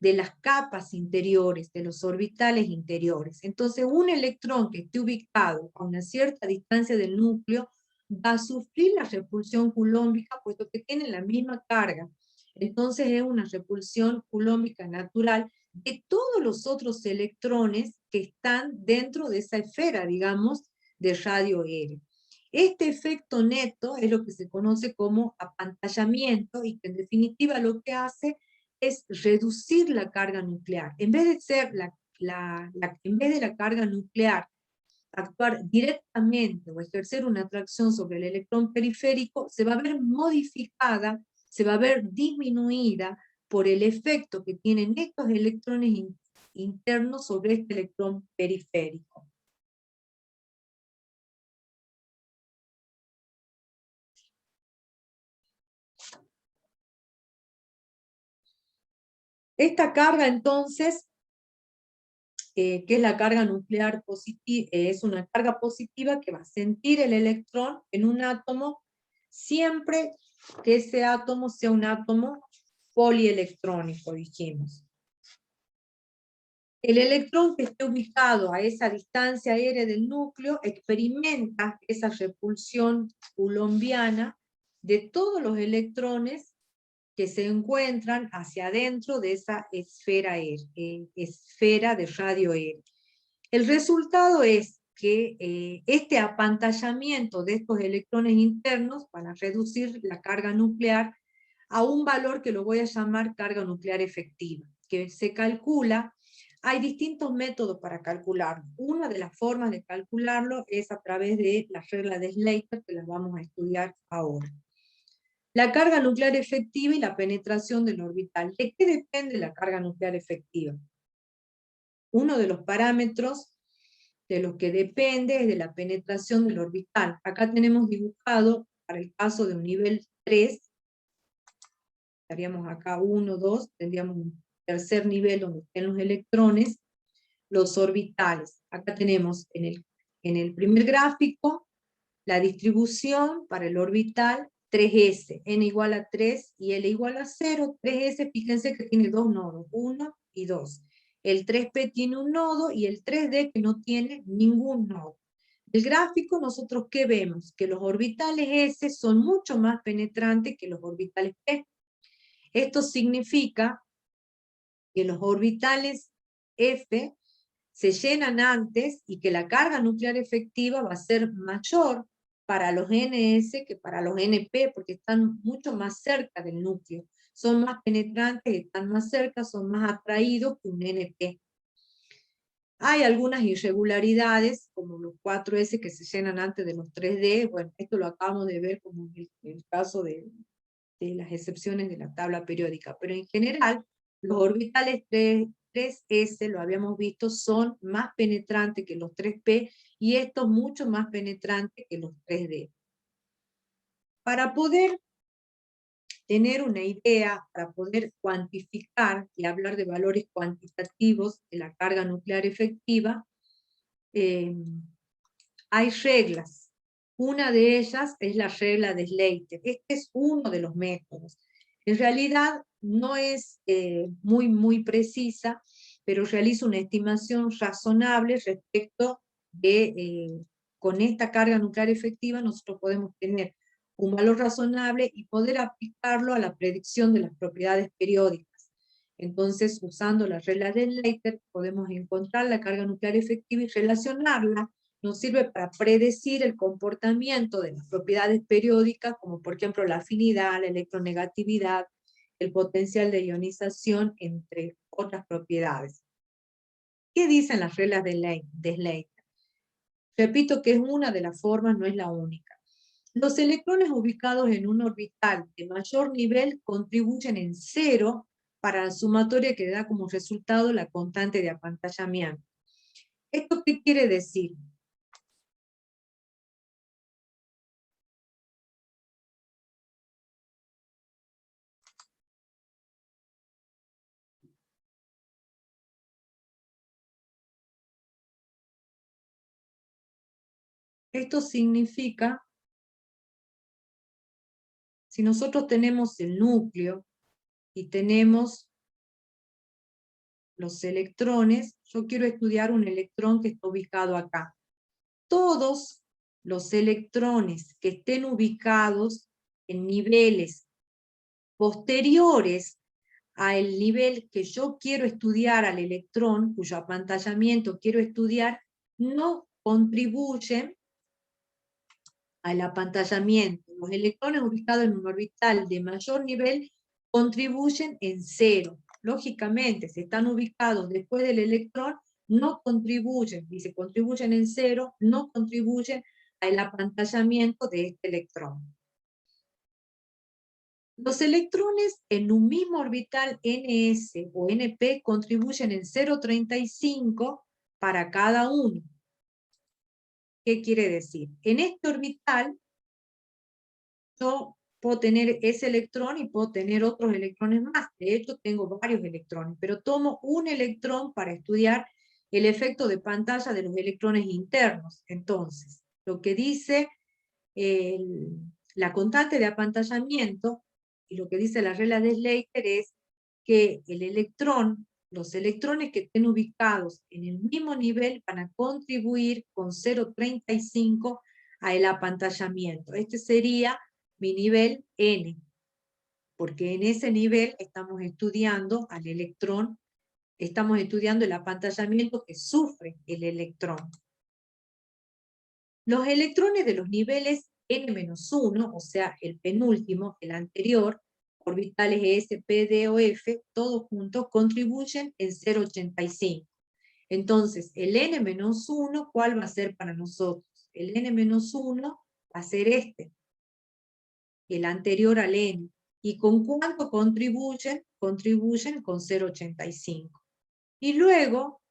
de las capas interiores, de los orbitales interiores. Entonces, un electrón que esté ubicado a una cierta distancia del núcleo va a sufrir la repulsión coulombica, puesto que tiene la misma carga. Entonces es una repulsión coulombica natural de todos los otros electrones que están dentro de esa esfera, digamos, de radio L. Este efecto neto es lo que se conoce como apantallamiento y que en definitiva lo que hace es reducir la carga nuclear. En vez de ser en vez de la carga nuclear actuar directamente o ejercer una atracción sobre el electrón periférico, se va a ver modificada, se va a ver disminuida por el efecto que tienen estos electrones internos sobre este electrón periférico. Esta carga entonces, que es la carga nuclear positiva, es una carga positiva que va a sentir el electrón en un átomo siempre que ese átomo sea un átomo polielectrónico, dijimos. El electrón que esté ubicado a esa distancia aérea del núcleo experimenta esa repulsión coulombiana de todos los electrones que se encuentran hacia adentro de esa esfera de radio aérea. El resultado es que este apantallamiento de estos electrones internos van a reducir la carga nuclear a un valor que lo voy a llamar carga nuclear efectiva, que se calcula. Hay distintos métodos para calcularlo. Una de las formas de calcularlo es a través de la regla de Slater, que las vamos a estudiar ahora. La carga nuclear efectiva y la penetración del orbital. ¿De qué depende la carga nuclear efectiva? Uno de los parámetros de los que depende es de la penetración del orbital. Acá tenemos dibujado, para el caso de un nivel 3, estaríamos acá 1, 2, tendríamos un tercer nivel donde estén los electrones, los orbitales. Acá tenemos en el En el primer gráfico, la distribución para el orbital 3s, n igual a 3 y l igual a 0. 3s, fíjense que tiene dos nodos, 1 y 2. El 3p tiene un nodo y el 3d que no tiene ningún nodo. El gráfico, nosotros ¿qué vemos? Que los orbitales S son mucho más penetrantes que los orbitales P. Esto significa que los orbitales F se llenan antes y que la carga nuclear efectiva va a ser mayor para los NS que para los NP, porque están mucho más cerca del núcleo. Son más penetrantes, están más cerca, son más atraídos que un NP. Hay algunas irregularidades, como los 4S que se llenan antes de los 3D. Bueno, esto lo acabamos de ver como el caso de las excepciones de la tabla periódica. Pero en general, los orbitales 3S, lo habíamos visto, son más penetrantes que los 3P y estos mucho más penetrantes que los 3D. Para poder tener una idea, para poder cuantificar y hablar de valores cuantitativos de la carga nuclear efectiva, hay reglas. Una de ellas es la regla de Slater. Este es uno de los métodos. En realidad no es muy precisa, pero realiza una estimación razonable respecto de, con esta carga nuclear efectiva, nosotros podemos tener un valor razonable y poder aplicarlo a la predicción de las propiedades periódicas. Entonces, usando la regla de Slater, podemos encontrar la carga nuclear efectiva y relacionarla. Nos sirve para predecir el comportamiento de las propiedades periódicas, como por ejemplo la afinidad, la electronegatividad, el potencial de ionización, entre otras propiedades. ¿Qué dicen las reglas de Slater? Repito que es una de las formas, no es la única. Los electrones ubicados en un orbital de mayor nivel contribuyen en 0 para la sumatoria que da como resultado la constante de apantallamiento. ¿Esto qué quiere decir? Esto significa, si nosotros tenemos el núcleo y tenemos los electrones, yo quiero estudiar un electrón que está ubicado acá. Todos los electrones que estén ubicados en niveles posteriores al nivel que yo quiero estudiar al electrón, cuyo apantallamiento quiero estudiar, no contribuyen al apantallamiento. Los electrones ubicados en un orbital de mayor nivel contribuyen en 0. Lógicamente, si están ubicados después del electrón, no contribuyen, dice contribuyen en 0, no contribuyen al apantallamiento de este electrón. Los electrones en un mismo orbital ns o np contribuyen en 0,35 para cada uno. ¿Qué quiere decir? En este orbital yo puedo tener ese electrón y puedo tener otros electrones más. De hecho, tengo varios electrones, pero tomo un electrón para estudiar el efecto de pantalla de los electrones internos. Entonces, lo que dice la constante de apantallamiento y lo que dice la regla de Slater es que el electrón, los electrones que estén ubicados en el mismo nivel van a contribuir con 0,35 al apantallamiento. Este sería mi nivel N, porque en ese nivel estamos estudiando al electrón, estamos estudiando el apantallamiento que sufre el electrón. Los electrones de los niveles N-1, o sea, el penúltimo, el anterior, orbitales S, P, D o F, todos juntos contribuyen en 0,85. Entonces, el N-1, ¿cuál va a ser para nosotros? El N-1 va a ser este, el anterior al N. ¿Y con cuánto contribuyen? Contribuyen con 0,85. Y luego,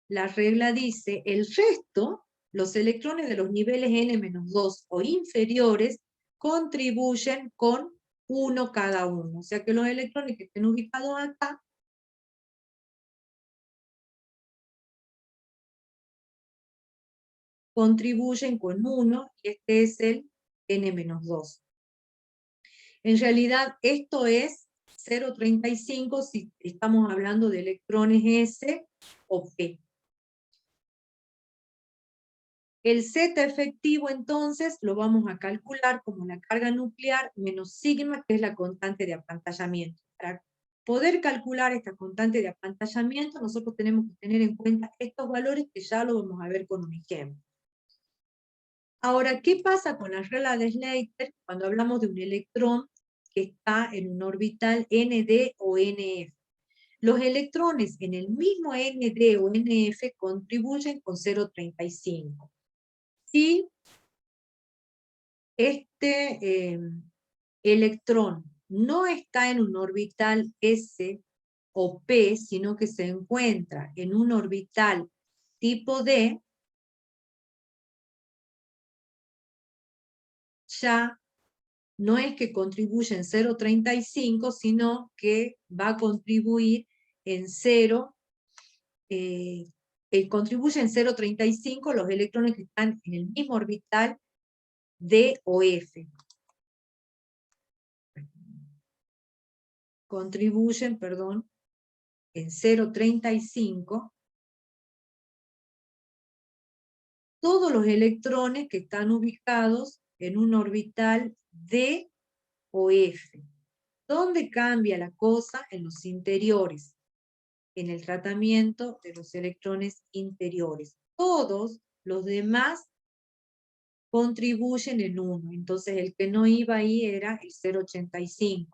la regla dice, el resto, los electrones de los niveles N-2 o inferiores, contribuyen con 1 cada uno. O sea que los electrones que estén ubicados acá contribuyen con 1, y este es el N-2. En realidad, esto es 0,35 si estamos hablando de electrones S o P. El Z efectivo, entonces, lo vamos a calcular como la carga nuclear menos sigma, que es la constante de apantallamiento. Para poder calcular esta constante de apantallamiento, nosotros tenemos que tener en cuenta estos valores que ya lo vamos a ver con un ejemplo. Ahora, ¿qué pasa con la regla de Slater cuando hablamos de un electrón que está en un orbital ND o NF? Los electrones en el mismo ND o NF contribuyen con 0,35. Si este electrón no está en un orbital S o P, sino que se encuentra en un orbital tipo D, ya no es que contribuye en 0,35, sino que va a contribuir en 0, contribuye en 0,35 los electrones que están en el mismo orbital D o F. Contribuyen, perdón, en 0,35 todos los electrones que están ubicados en un orbital D o F. ¿Dónde cambia la cosa? En los interiores, en el tratamiento de los electrones interiores. Todos los demás contribuyen en 1, entonces el que no iba ahí era el 0,85.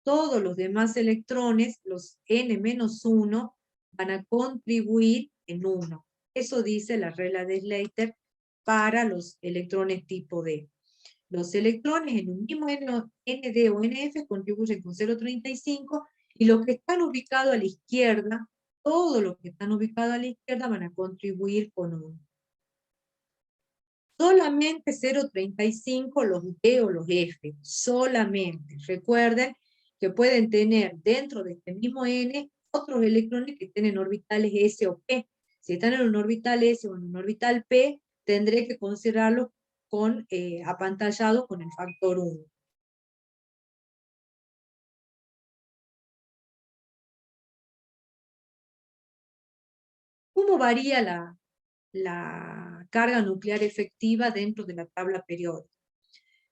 Todos los demás electrones, los N-1, van a contribuir en 1. Eso dice la regla de Slater para los electrones tipo D. Los electrones en un mismo ND o NF contribuyen con 0,35 y los que están ubicados a la izquierda, todos los que están ubicados a la izquierda van a contribuir con 1. Solamente 0,35 los D o los F, solamente. Recuerden que pueden tener dentro de este mismo N otros electrones que estén en orbitales S o P. Si están en un orbital S o en un orbital P, tendré que considerarlos con apantallados con el factor 1. ¿Cómo varía la carga nuclear efectiva dentro de la tabla periódica?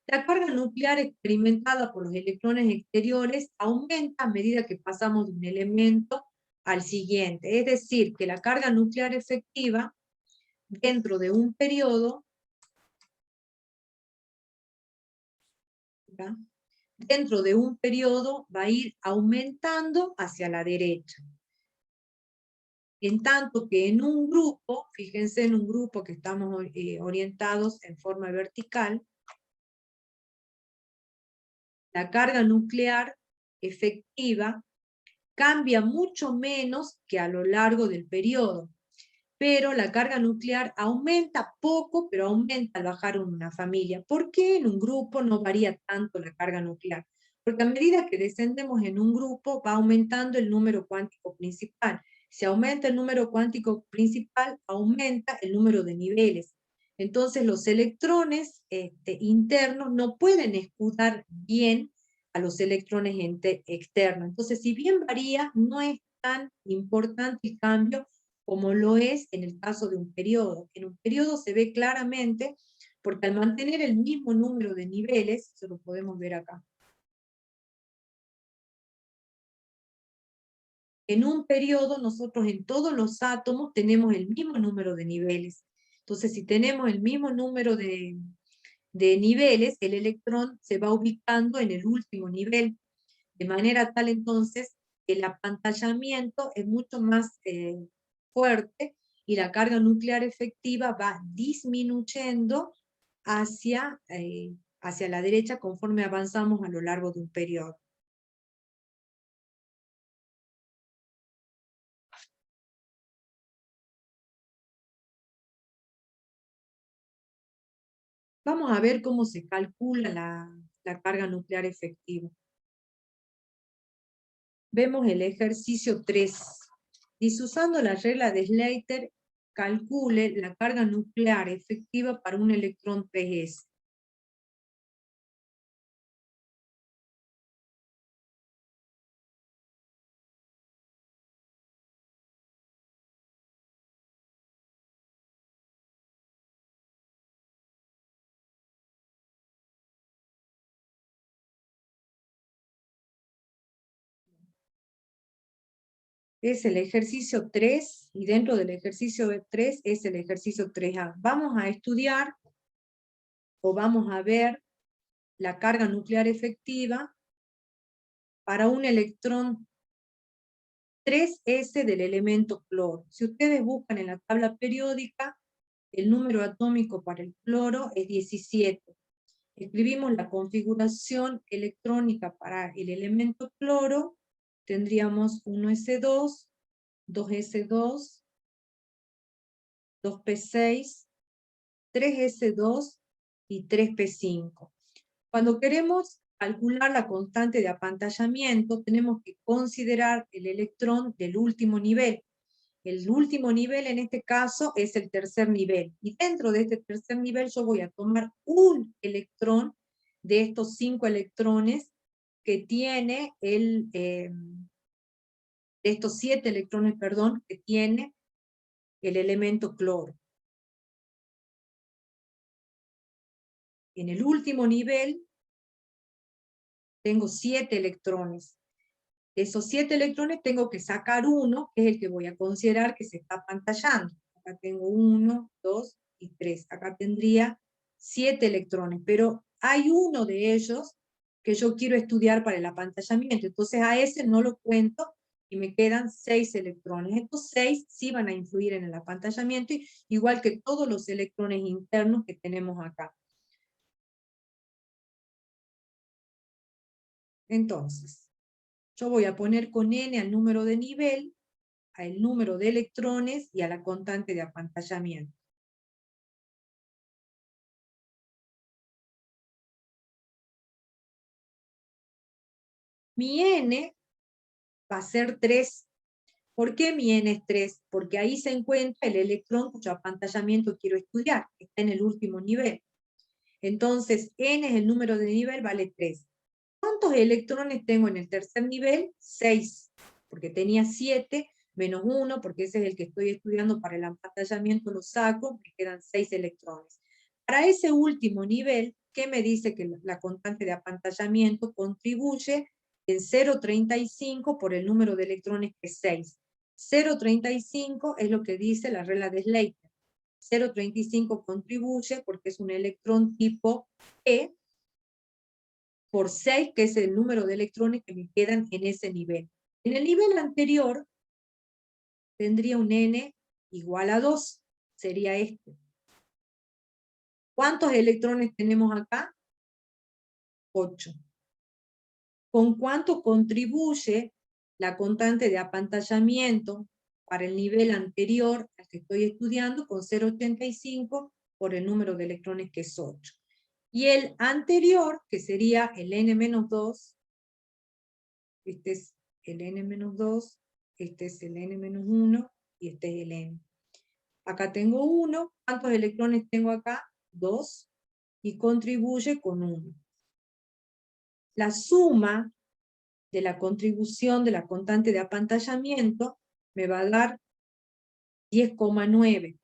La carga nuclear experimentada por los electrones exteriores aumenta a medida que pasamos de un elemento al siguiente. Es decir, que la carga nuclear efectiva dentro de un periodo, ¿ya? Dentro de un periodo va a ir aumentando hacia la derecha. En tanto que en un grupo, fíjense en un grupo que estamos orientados en forma vertical, la carga nuclear efectiva cambia mucho menos que a lo largo del periodo, pero la carga nuclear aumenta poco, pero aumenta al bajar en una familia. ¿Por qué en un grupo no varía tanto la carga nuclear? Porque a medida que descendemos en un grupo va aumentando el número cuántico principal. Si aumenta el número cuántico principal, aumenta el número de niveles. Entonces los electrones internos no pueden escudar bien a los electrones externos. Entonces, si bien varía, no es tan importante el cambio como lo es en el caso de un periodo. En un periodo se ve claramente, porque al mantener el mismo número de niveles, se lo podemos ver acá. En un periodo, nosotros en todos los átomos tenemos el mismo número de niveles. Entonces, si tenemos el mismo número de niveles, el electrón se va ubicando en el último nivel. De manera tal, entonces, el apantallamiento es mucho más fuerte y la carga nuclear efectiva va disminuyendo hacia la derecha conforme avanzamos a lo largo de un periodo. Vamos a ver cómo se calcula la carga nuclear efectiva. Vemos el ejercicio 3. Dice, usando la regla de Slater, calcule la carga nuclear efectiva para un electrón 3s. Es el ejercicio 3, y dentro del ejercicio 3 es el ejercicio 3A. Vamos a estudiar, o vamos a ver, la carga nuclear efectiva para un electrón 3s del elemento cloro. Si ustedes buscan en la tabla periódica, el número atómico para el cloro es 17. Escribimos la configuración electrónica para el elemento cloro, tendríamos 1s2, 2s2, 2p6, 3s2 y 3p5. Cuando queremos calcular la constante de apantallamiento, tenemos que considerar el electrón del último nivel. El último nivel en este caso es el tercer nivel. Y dentro de este tercer nivel yo voy a tomar un electrón de estos 5 electrones que tiene de estos 7 electrones, perdón, que tiene el elemento cloro. En el último nivel tengo 7 electrones. De esos 7 electrones tengo que sacar uno, que es el que voy a considerar que se está apantallando. Acá tengo 1, 2 y 3. Acá tendría 7 electrones, pero hay uno de ellos que yo quiero estudiar para el apantallamiento. Entonces a ese no lo cuento y me quedan 6 electrones. Estos 6 sí van a influir en el apantallamiento, igual que todos los electrones internos que tenemos acá. Entonces, yo voy a poner con n al número de nivel, al número de electrones y a la constante de apantallamiento. Mi n va a ser 3. ¿Por qué mi n es 3? Porque ahí se encuentra el electrón cuyo apantallamiento quiero estudiar, que está en el último nivel. Entonces, n es el número de nivel, vale 3. ¿Cuántos electrones tengo en el tercer nivel? 6, porque tenía 7, menos 1, porque ese es el que estoy estudiando para el apantallamiento, lo saco, me quedan 6 electrones. Para ese último nivel, ¿qué me dice que la constante de apantallamiento contribuye en 0,35 por el número de electrones que es 6? 0,35 es lo que dice la regla de Slater. 0,35 contribuye porque es un electrón tipo E por 6, que es el número de electrones que me quedan en ese nivel. En el nivel anterior tendría un n igual a 2, sería este. ¿Cuántos electrones tenemos acá? 8. ¿Con cuánto contribuye la constante de apantallamiento para el nivel anterior al que estoy estudiando? Con 0,85 por el número de electrones que es 8. Y el anterior, que sería el n-2, este es el n-2, este es el n-1 y este es el n. Acá tengo 1, ¿cuántos electrones tengo acá? 2, y contribuye con 1. La suma de la contribución de la constante de apantallamiento me va a dar 10,9.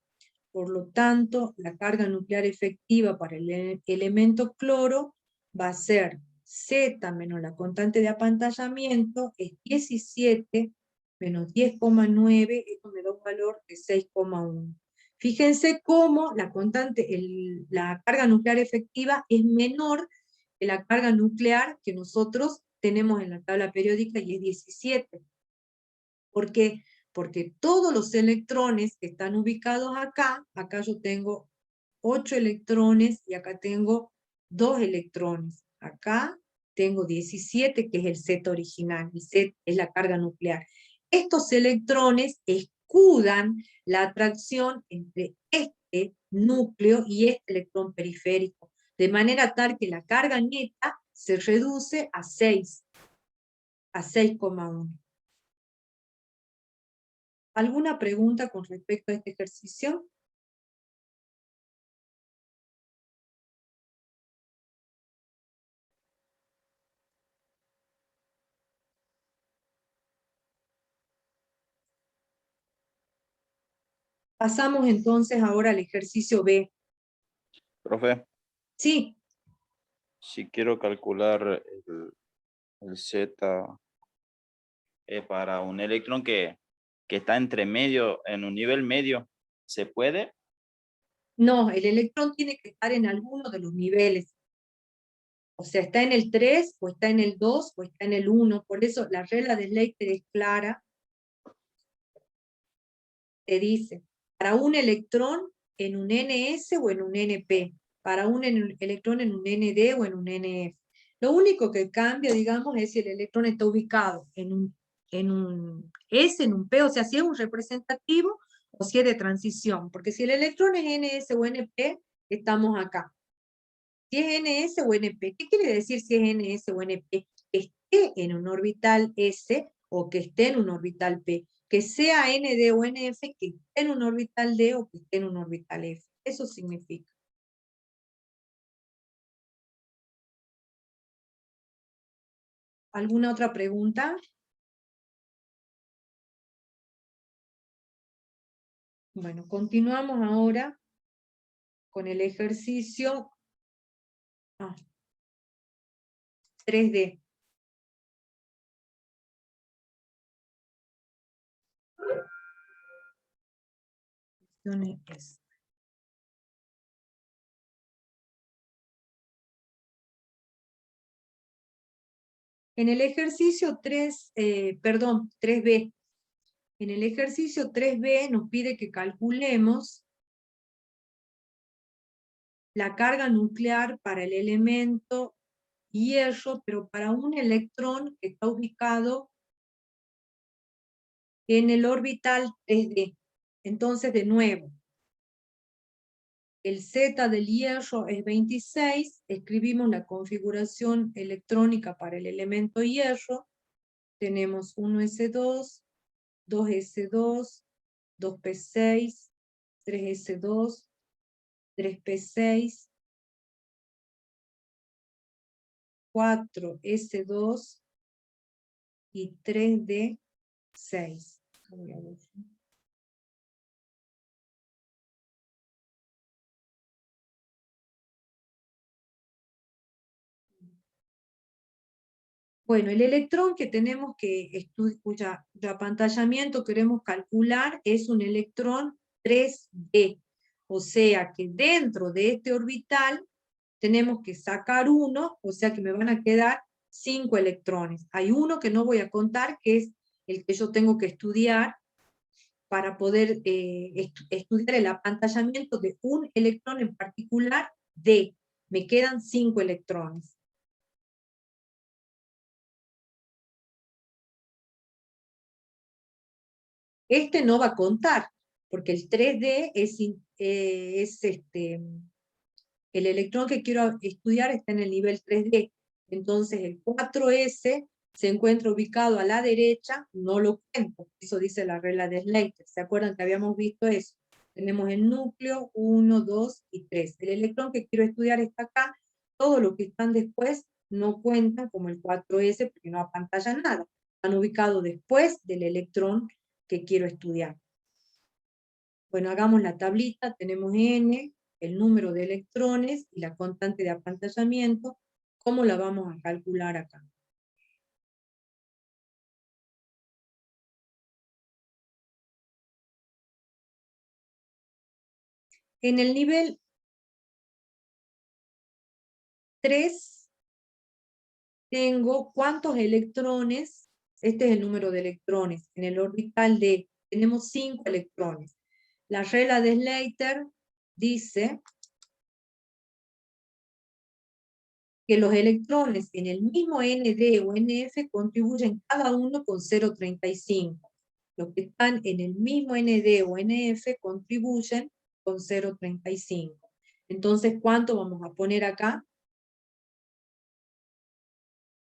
Por lo tanto, la carga nuclear efectiva para el elemento cloro va a ser Z menos la constante de apantallamiento, es 17 menos 10,9, esto me da un valor de 6,1. Fíjense cómo la la carga nuclear efectiva es menor que la carga nuclear que nosotros tenemos en la tabla periódica, y es 17. ¿Por qué? Porque todos los electrones que están ubicados acá yo tengo 8 electrones y acá tengo 2 electrones. Acá tengo 17, que es el Z original, y Z es la carga nuclear. Estos electrones escudan la atracción entre este núcleo y este electrón periférico, de manera tal que la carga neta se reduce a 6, a 6,1. ¿Alguna pregunta con respecto a este ejercicio? Pasamos entonces ahora al ejercicio B. Profe, Sí, si quiero calcular el Z para un electrón que está entre medio, en un nivel medio, ¿se puede? no, el electrón tiene que estar en alguno de los niveles. O sea, está en el 3, o está en el 2, o está en el 1. Por eso la regla de Slater es clara. Te dice, para un electrón en un NS o en un NP, para un electrón en un ND o en un NF. Lo único que cambia, digamos, es si el electrón está ubicado en un S, en un P, o sea, si es un representativo o si es de transición. Porque si el electrón es NS o NP, estamos acá. Si es NS o NP, ¿qué quiere decir si es NS o NP? Que esté en un orbital S o que esté en un orbital P. Que sea ND o NF, que esté en un orbital D o que esté en un orbital F. Eso significa. ¿Alguna otra pregunta? Bueno, continuamos ahora con el ejercicio 3D. En el ejercicio 3B, en el ejercicio 3B nos pide que calculemos la carga nuclear para el elemento hierro, pero para un electrón que está ubicado en el orbital 3D. Entonces, de nuevo, el Z del hierro es 26, escribimos la configuración electrónica para el elemento hierro, tenemos 1s2, 2s2, 2p6, 3s2, 3p6, 4s2 y 3d6. Bueno, el electrón que tenemos que cuya apantallamiento queremos calcular es un electrón 3D. O sea que dentro de este orbital tenemos que sacar uno, o sea que me van a quedar 5 electrones. Hay uno que no voy a contar, que es el que yo tengo que estudiar para poder estudiar el apantallamiento de un electrón en particular D. Me quedan 5 electrones. Este no va a contar, porque el 3D el electrón que quiero estudiar está en el nivel 3D. Entonces el 4S se encuentra ubicado a la derecha, no lo cuento. Eso dice la regla de Slater. ¿Se acuerdan que habíamos visto eso? Tenemos el núcleo 1, 2 y 3. El electrón que quiero estudiar está acá. Todos los que están después no cuentan como el 4S porque no apantallan nada. Están ubicados después del electrón que quiero estudiar. Bueno, hagamos la tablita, tenemos N, el número de electrones y la constante de apantallamiento. ¿Cómo la vamos a calcular acá? En el nivel 3 tengo cuántos electrones, este es el número de electrones, en el orbital D tenemos 5 electrones. La regla de Slater dice que los electrones en el mismo ND o NF contribuyen cada uno con 0,35. Los que están en el mismo ND o NF contribuyen con 0,35. Entonces, ¿cuánto vamos a poner acá?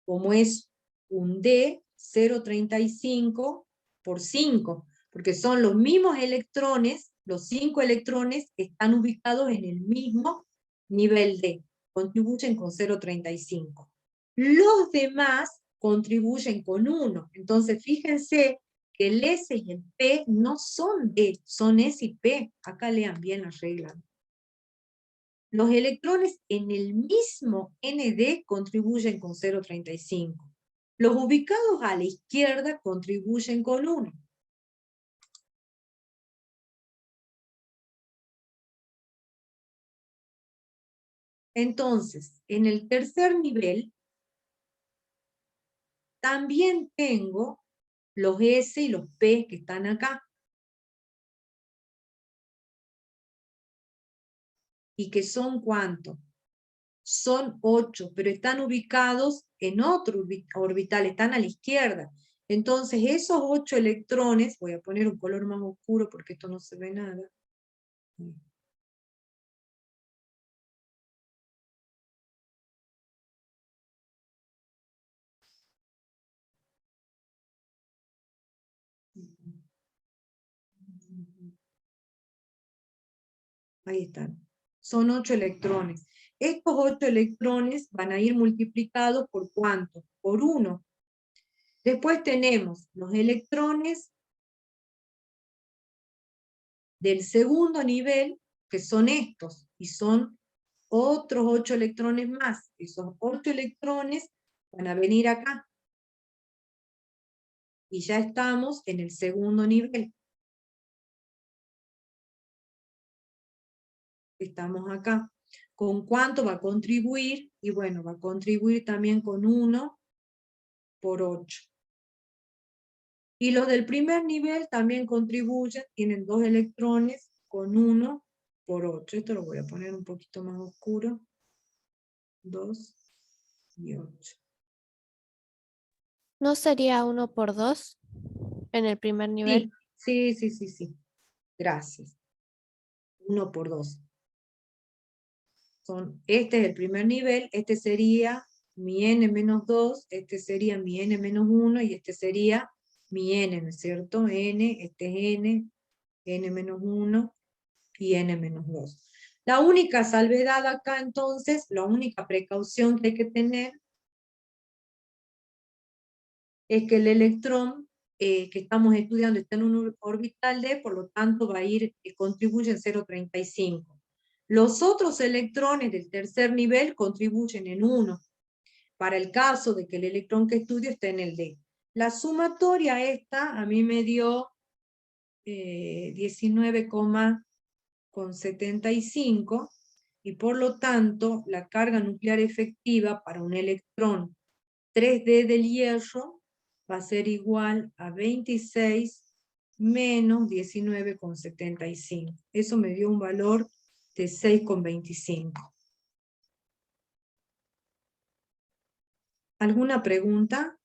Como es un D, 0,35 por 5. porque son los mismos electrones, los 5 electrones están ubicados en el mismo nivel D, contribuyen con 0,35. Los demás contribuyen con 1, entonces fíjense que el S y el P no son D, son S y P, acá lean bien la regla. Los electrones en el mismo ND contribuyen con 0,35. Los ubicados a la izquierda contribuyen con 1. Entonces, en el tercer nivel, también tengo los S y los P que están acá. ¿Y que son cuántos? Son 8, pero están ubicados en otro orbital, están a la izquierda. Entonces, esos 8 electrones, voy a poner un color más oscuro porque esto no se ve nada. Ahí están. Son 8 electrones. Estos 8 electrones van a ir multiplicados por ¿cuánto? Por 1. Después tenemos los electrones del segundo nivel, que son estos, y son otros 8 electrones más. Esos 8 electrones van a venir acá. Y ya estamos en el segundo nivel. Estamos acá. ¿Con cuánto va a contribuir? Y bueno, va a contribuir también con 1 por 8. Y los del primer nivel también contribuyen, tienen 2 electrones con 1 por 8. Esto lo voy a poner un poquito más oscuro. 2 y 8. ¿No sería 1 por 2 en el primer nivel? Sí. Gracias. 1 por 2. Este es el primer nivel, este sería mi n menos 2, este sería mi n menos 1, y este sería mi n, ¿no es cierto? N, este es n menos 1 y n menos 2. La única salvedad acá entonces, la única precaución que hay que tener es que el electrón que estamos estudiando está en un orbital D, por lo tanto va a ir, contribuye en 0,35. Los otros electrones del tercer nivel contribuyen en 1, para el caso de que el electrón que estudio esté en el D. La sumatoria esta a mí me dio 19,75, y por lo tanto la carga nuclear efectiva para un electrón 3D del hierro va a ser igual a 26 menos 19,75. Eso me dio un valor de 6,25. ¿Alguna pregunta?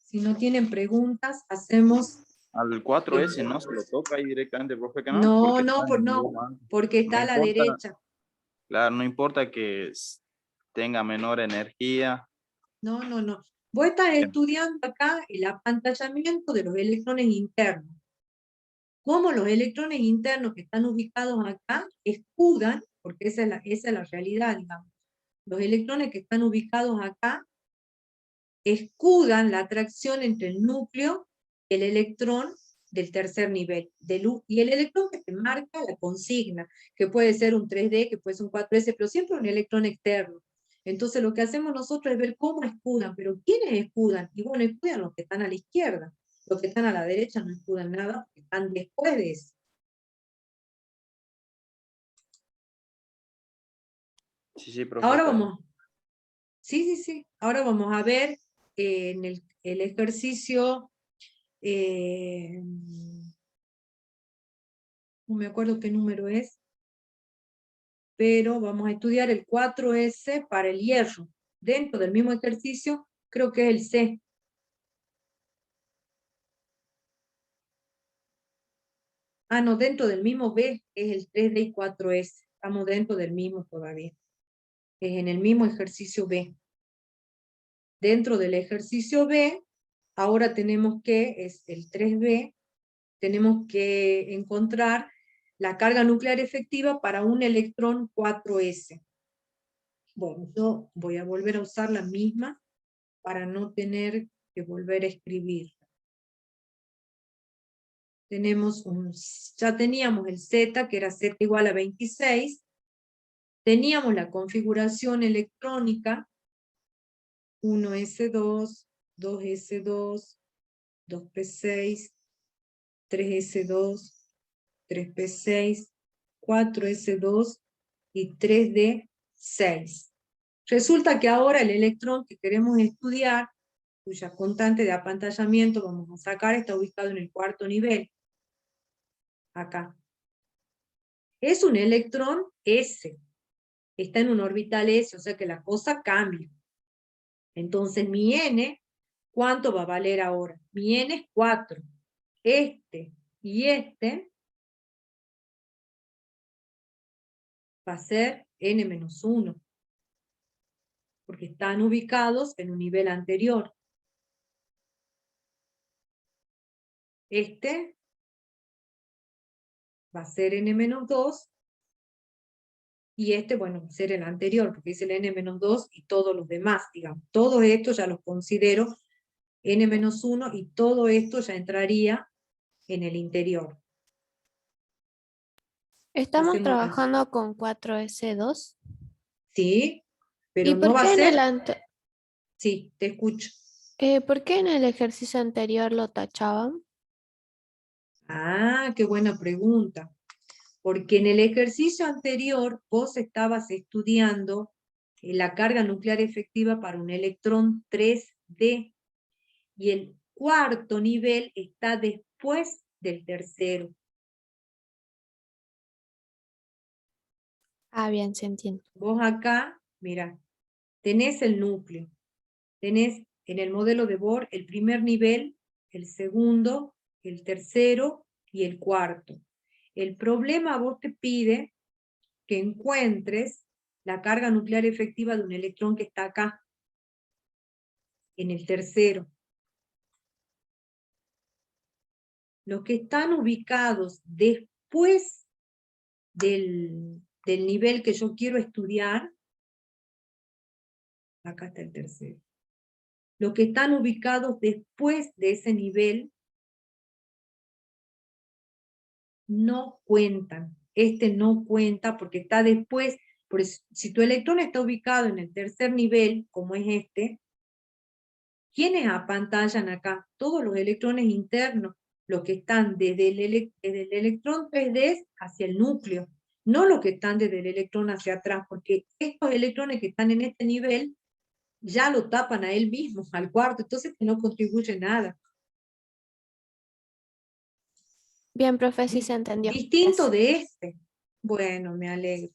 Si no tienen preguntas, hacemos... Al 4S no se lo toca ahí directamente, profe, que no. No, Porque está en el no, idioma. porque está No a la importa, derecha. claro, no importa que tenga menor energía. No. Vos estás Bien. estudiando acá el apantallamiento de los electrones internos. Cómo los electrones internos que están ubicados acá escudan, porque esa es la realidad, digamos. Los electrones que están ubicados acá escudan la atracción entre el núcleo y el electrón del tercer nivel, y el electrón que te marca la consigna, que puede ser un 3D, que puede ser un 4S, pero siempre un electrón externo. Entonces lo que hacemos nosotros es ver cómo escudan, pero ¿quiénes escudan? Y bueno, escudan los que están a la izquierda, los que están a la derecha no escudan nada, porque están después de eso. Sí, profe. Ahora está bien. vamos, sí, ahora vamos a ver en el ejercicio, no me acuerdo qué número es, pero vamos a estudiar el 4S para el hierro. Dentro del mismo ejercicio, creo que es el C. Ah, no, dentro del mismo B es el 3D y 4S. Estamos dentro del mismo todavía. es en el mismo ejercicio B. Dentro del ejercicio B, ahora tenemos que, es el 3B, tenemos que encontrar la carga nuclear efectiva para un electrón 4s. Bueno, yo voy a volver a usar la misma para no tener que volver a escribir. Ya teníamos el Z, que era Z igual a 26. Teníamos la configuración electrónica, 1s2, 2s2, 2p6, 3s2, 3p6, 4s2 y 3d6. Resulta que ahora el electrón que queremos estudiar, cuya constante de apantallamiento vamos a sacar, está ubicado en el cuarto nivel. Acá. Es un electrón S. Está en un orbital S, o sea que la cosa cambia. Entonces mi N, ¿cuánto va a valer ahora? Mi N es 4. Este y este va a ser N-1, porque están ubicados en un nivel anterior. Este va a ser N-2, y este, bueno, va a ser el anterior, porque es el N-2 y todos los demás, digamos. Todo esto ya los considero N-1 y todo esto ya entraría en el interior. Estamos Hacemos trabajando con 4s2. sí, pero ¿Y no por va a qué ser... Sí, te escucho. por qué en el ejercicio anterior lo tachaban? Ah, qué buena pregunta. Porque en el ejercicio anterior vos estabas estudiando la carga nuclear efectiva para un electrón 3D. Y el cuarto nivel está después del tercero. Ah, bien, se entiende. Vos acá, mira, tenés el núcleo. Tenés en el modelo de Bohr el primer nivel, el segundo, el tercero y el cuarto. El problema vos te pide que encuentres la carga nuclear efectiva de un electrón que está acá, en el tercero. Los que están ubicados después del nivel que yo quiero estudiar, acá está el tercero. Los que están ubicados después de ese nivel no cuentan. Este no cuenta porque está después. Por eso, si tu electrón está ubicado en el tercer nivel, como es este, ¿quiénes apantallan acá? Todos los electrones internos, los que están desde el electrón 3D hacia el núcleo, no los que están desde el electrón hacia atrás, porque estos electrones que están en este nivel ya lo tapan a él mismo, al cuarto, entonces no contribuye nada. Bien, profe, sí se entendió. Distinto Gracias. de este. Bueno, me alegro.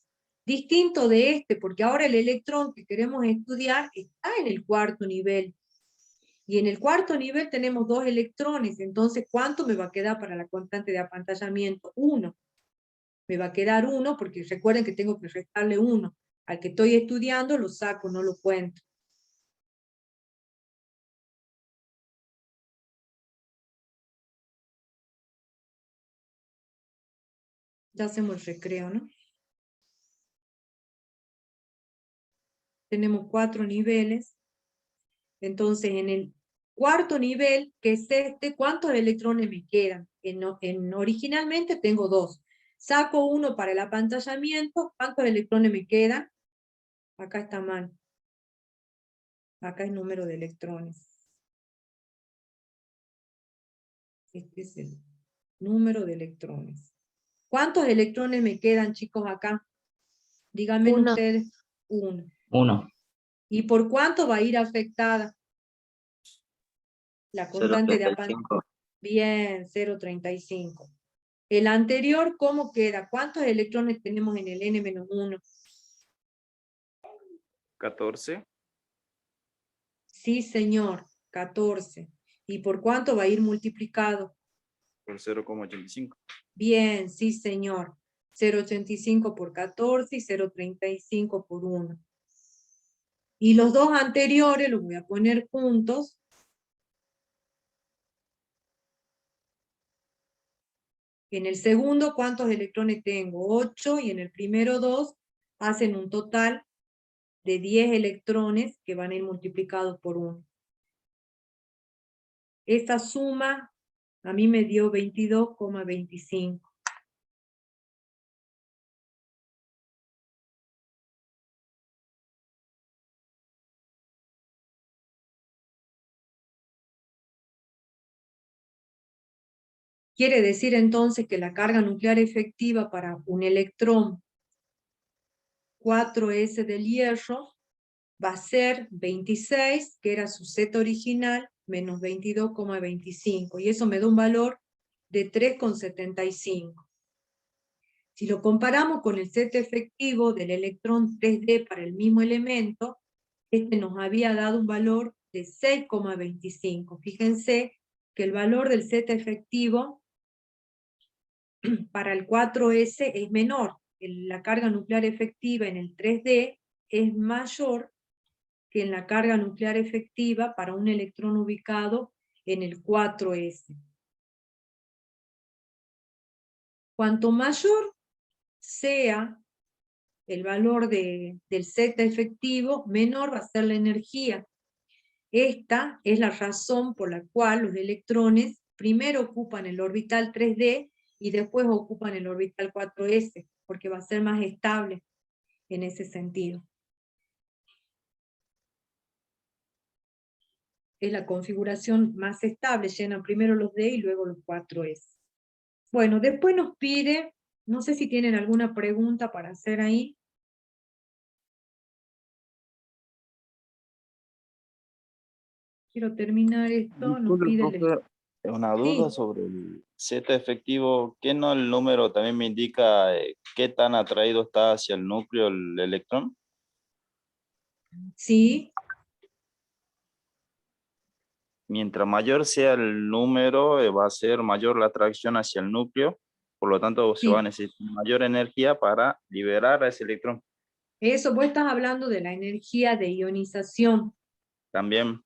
Distinto de este, porque ahora el electrón que queremos estudiar está en el cuarto nivel. Y en el cuarto nivel tenemos 2 electrones, entonces ¿cuánto me va a quedar para la constante de apantallamiento? 1. Me va a quedar 1 porque recuerden que tengo que restarle 1. Al que estoy estudiando lo saco, no lo cuento. Ya hacemos el recreo, ¿no? Tenemos 4 niveles. Entonces, en el cuarto nivel, que es este, ¿cuántos electrones me quedan? Originalmente tengo 2. Saco 1 para el apantallamiento. ¿Cuántos electrones me quedan? Acá está mal. Acá es número de electrones. Este es el número de electrones. ¿Cuántos electrones me quedan, chicos, acá? Díganme 1. ustedes. 1. 1. ¿Y por cuánto va a ir afectada? La constante de apantallamiento. 0,35. Bien, 0,35. El anterior, ¿cómo queda? ¿Cuántos electrones tenemos en el N-1? 14. Sí, señor, 14. ¿Y por cuánto va a ir multiplicado? Por 0,85. Bien, sí, señor. 0,85 por 14 y 0,35 por 1. Y los dos anteriores los voy a poner juntos. En el segundo, ¿cuántos electrones tengo? 8, y en el primero 2, hacen un total de 10 electrones que van a ir multiplicados por 1. Esta suma a mí me dio 22,25. Quiere decir entonces que la carga nuclear efectiva para un electrón 4s del hierro va a ser 26, que era su Z original, menos 22,25. Y eso me da un valor de 3,75. Si lo comparamos con el Z efectivo del electrón 3D para el mismo elemento, este nos había dado un valor de 6,25. Fíjense que el valor del Z efectivo para el 4s es menor. La carga nuclear efectiva en el 3D es mayor que en la carga nuclear efectiva para un electrón ubicado en el 4s. Cuanto mayor sea el valor del Z efectivo, menor va a ser la energía. Esta es la razón por la cual los electrones primero ocupan el orbital 3D y después ocupan el orbital 4s, porque va a ser más estable en ese sentido. Es la configuración más estable, llenan primero los D y luego los 4s. Bueno, después nos pide, no sé si tienen alguna pregunta para hacer ahí. Quiero terminar esto, nos Disculpe, pide profe, una duda Sí, sobre el Z efectivo. ¿Qué no el número también me indica qué tan atraído está hacia el núcleo el electrón? sí, Mientras mayor sea el número, va a ser mayor la atracción hacia el núcleo. Por lo tanto, se va a sí. necesitar mayor energía para liberar a ese electrón. Eso, vos estás hablando de la energía de ionización, También,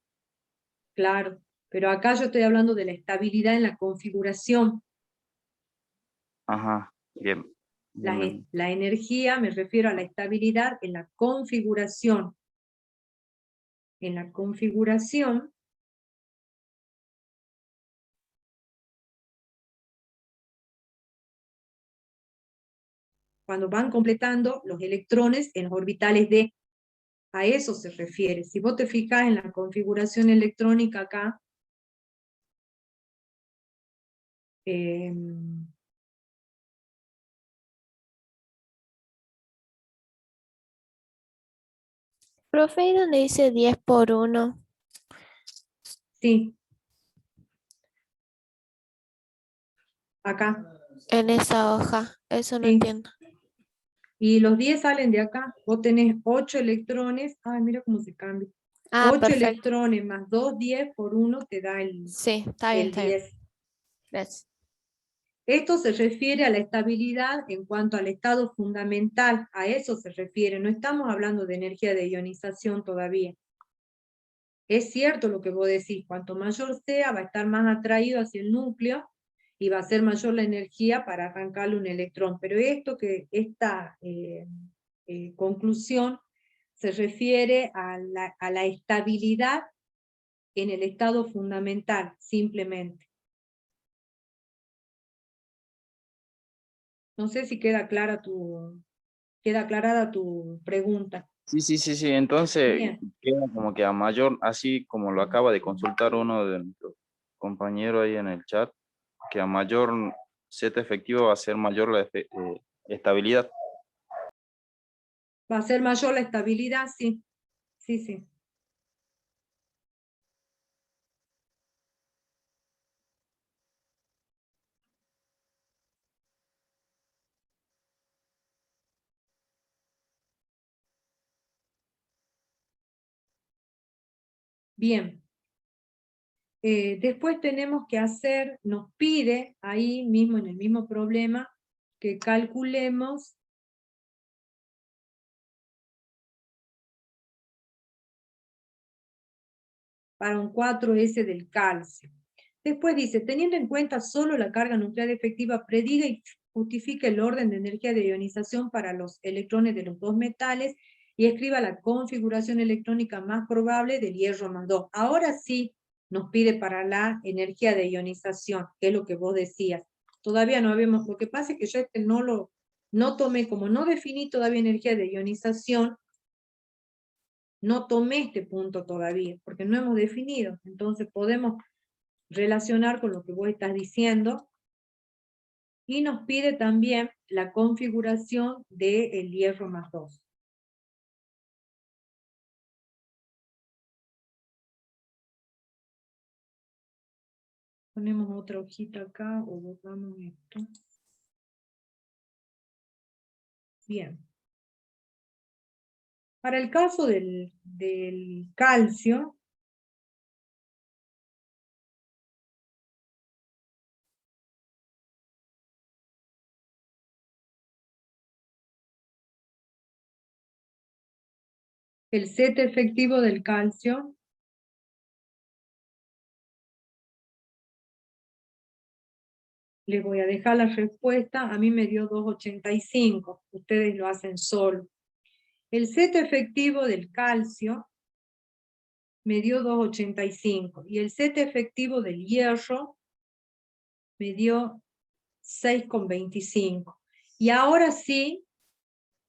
claro. Pero acá yo estoy hablando de la estabilidad en la configuración. ajá, bien. La, Bien, bien. la energía, me refiero a la estabilidad en la configuración. En la configuración, cuando van completando los electrones en los orbitales D, a eso se refiere. Si vos te fijas en la configuración electrónica acá, Profe, ¿y donde dice 10 por 1 sí, acá, en esa hoja? Eso no sí. entiendo. Y los 10 salen de acá. Vos tenés 8 electrones. Ay, mira cómo se cambia. Ah, 8 perfecto. electrones más 2, 10 por 1 te da Sí, está bien, el está bien. 10. Gracias. Esto se refiere a la estabilidad en cuanto al estado fundamental. A eso se refiere. No estamos hablando de energía de ionización todavía. Es cierto lo que vos decís. Cuanto mayor sea, va a estar más atraído hacia el núcleo y va a ser mayor la energía para arrancarle un electrón. Pero esta conclusión se refiere a la estabilidad en el estado fundamental, simplemente. No sé si queda aclarada tu pregunta. Sí, sí, sí, sí. Entonces, Bien, queda como que a mayor, así como lo acaba de consultar uno de nuestros compañeros ahí en el chat, que a mayor Z efectivo va a ser mayor la estabilidad. va a ser mayor la estabilidad, sí, sí, sí. Bien. Después tenemos que hacer, nos pide ahí mismo en el mismo problema que calculemos para un 4S del calcio. Después dice, teniendo en cuenta solo la carga nuclear efectiva, prediga y justifica el orden de energía de ionización para los electrones de los dos metales y escriba la configuración electrónica más probable del hierro más 2. Ahora sí nos pide para la energía de ionización, que es lo que vos decías. Todavía no habíamos, lo que pasa es que yo no tomé, como no definí todavía energía de ionización, no tomé este punto todavía, porque no hemos definido. Entonces podemos relacionar con lo que vos estás diciendo, y nos pide también la configuración del hierro más 2. Ponemos otra hojita acá o borramos esto. Bien. Para el caso del calcio, el set efectivo del calcio les voy a dejar la respuesta, a mí me dio 2,85, ustedes lo hacen solo. El set efectivo del calcio me dio 2,85 y el set efectivo del hierro me dio 6,25. Y ahora sí,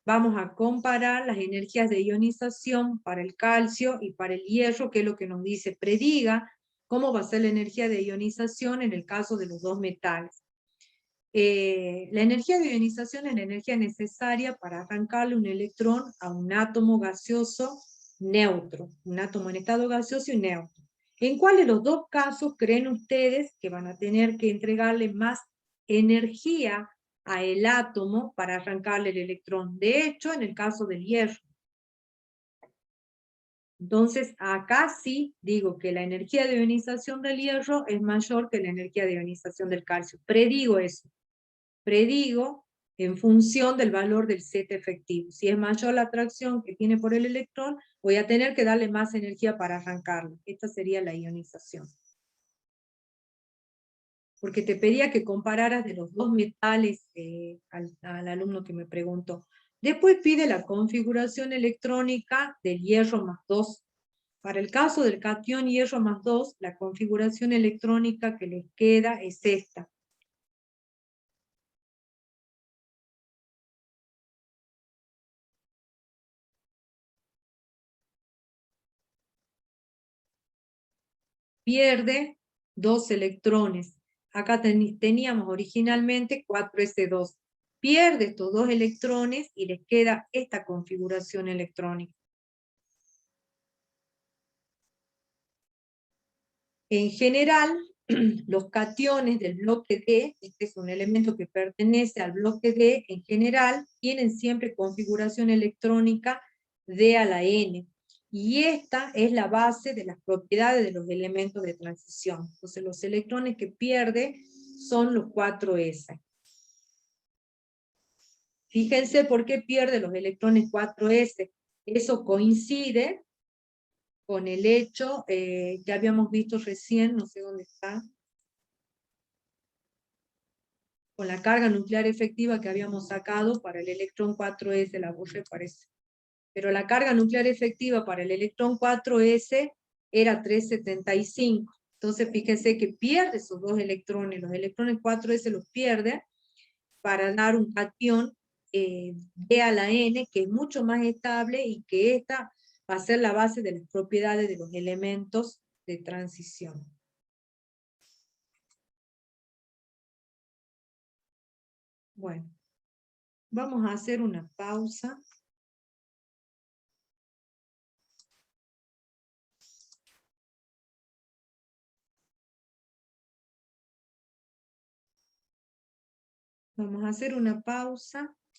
vamos a comparar las energías de ionización para el calcio y para el hierro, que es lo que nos dice, prediga cómo va a ser la energía de ionización en el caso de los dos metales. La energía de ionización es la energía necesaria para arrancarle un electrón a un átomo gaseoso neutro, un átomo en estado gaseoso y neutro. ¿En cuál de los dos casos creen ustedes que van a tener que entregarle más energía a el átomo para arrancarle el electrón? De hecho, en el caso del hierro. Entonces, acá sí digo que la energía de ionización del hierro es mayor que la energía de ionización del calcio. Predigo eso. Predigo en función del valor del set efectivo. Si es mayor la atracción que tiene por el electrón, voy a tener que darle más energía para arrancarlo. Esta sería la ionización. Porque te pedía que compararas de los dos metales al alumno que me preguntó. Después pide la configuración electrónica del hierro más 2. Para el caso del catión hierro más 2, la configuración electrónica que les queda es esta. Pierde 2 electrones. Acá teníamos originalmente 4s2. Pierde estos 2 electrones y les queda esta configuración electrónica. En general, los cationes del bloque D, este es un elemento que pertenece al bloque D, en general, tienen siempre configuración electrónica D a la N. Y esta es la base de las propiedades de los elementos de transición. Entonces los electrones que pierde son los 4s. Fíjense por qué pierde los electrones 4s. Eso coincide con el hecho que habíamos visto recién, no sé dónde está, con la carga nuclear efectiva que habíamos sacado para el electrón 4s, la borré parece. Pero la carga nuclear efectiva para el electrón 4s era 375. Entonces fíjense que pierde esos 2 electrones, los electrones 4s los pierde para dar un catión D a la N, que es mucho más estable y que esta va a ser la base de las propiedades de los elementos de transición. Bueno, vamos a hacer una pausa. Vamos a hacer una pausa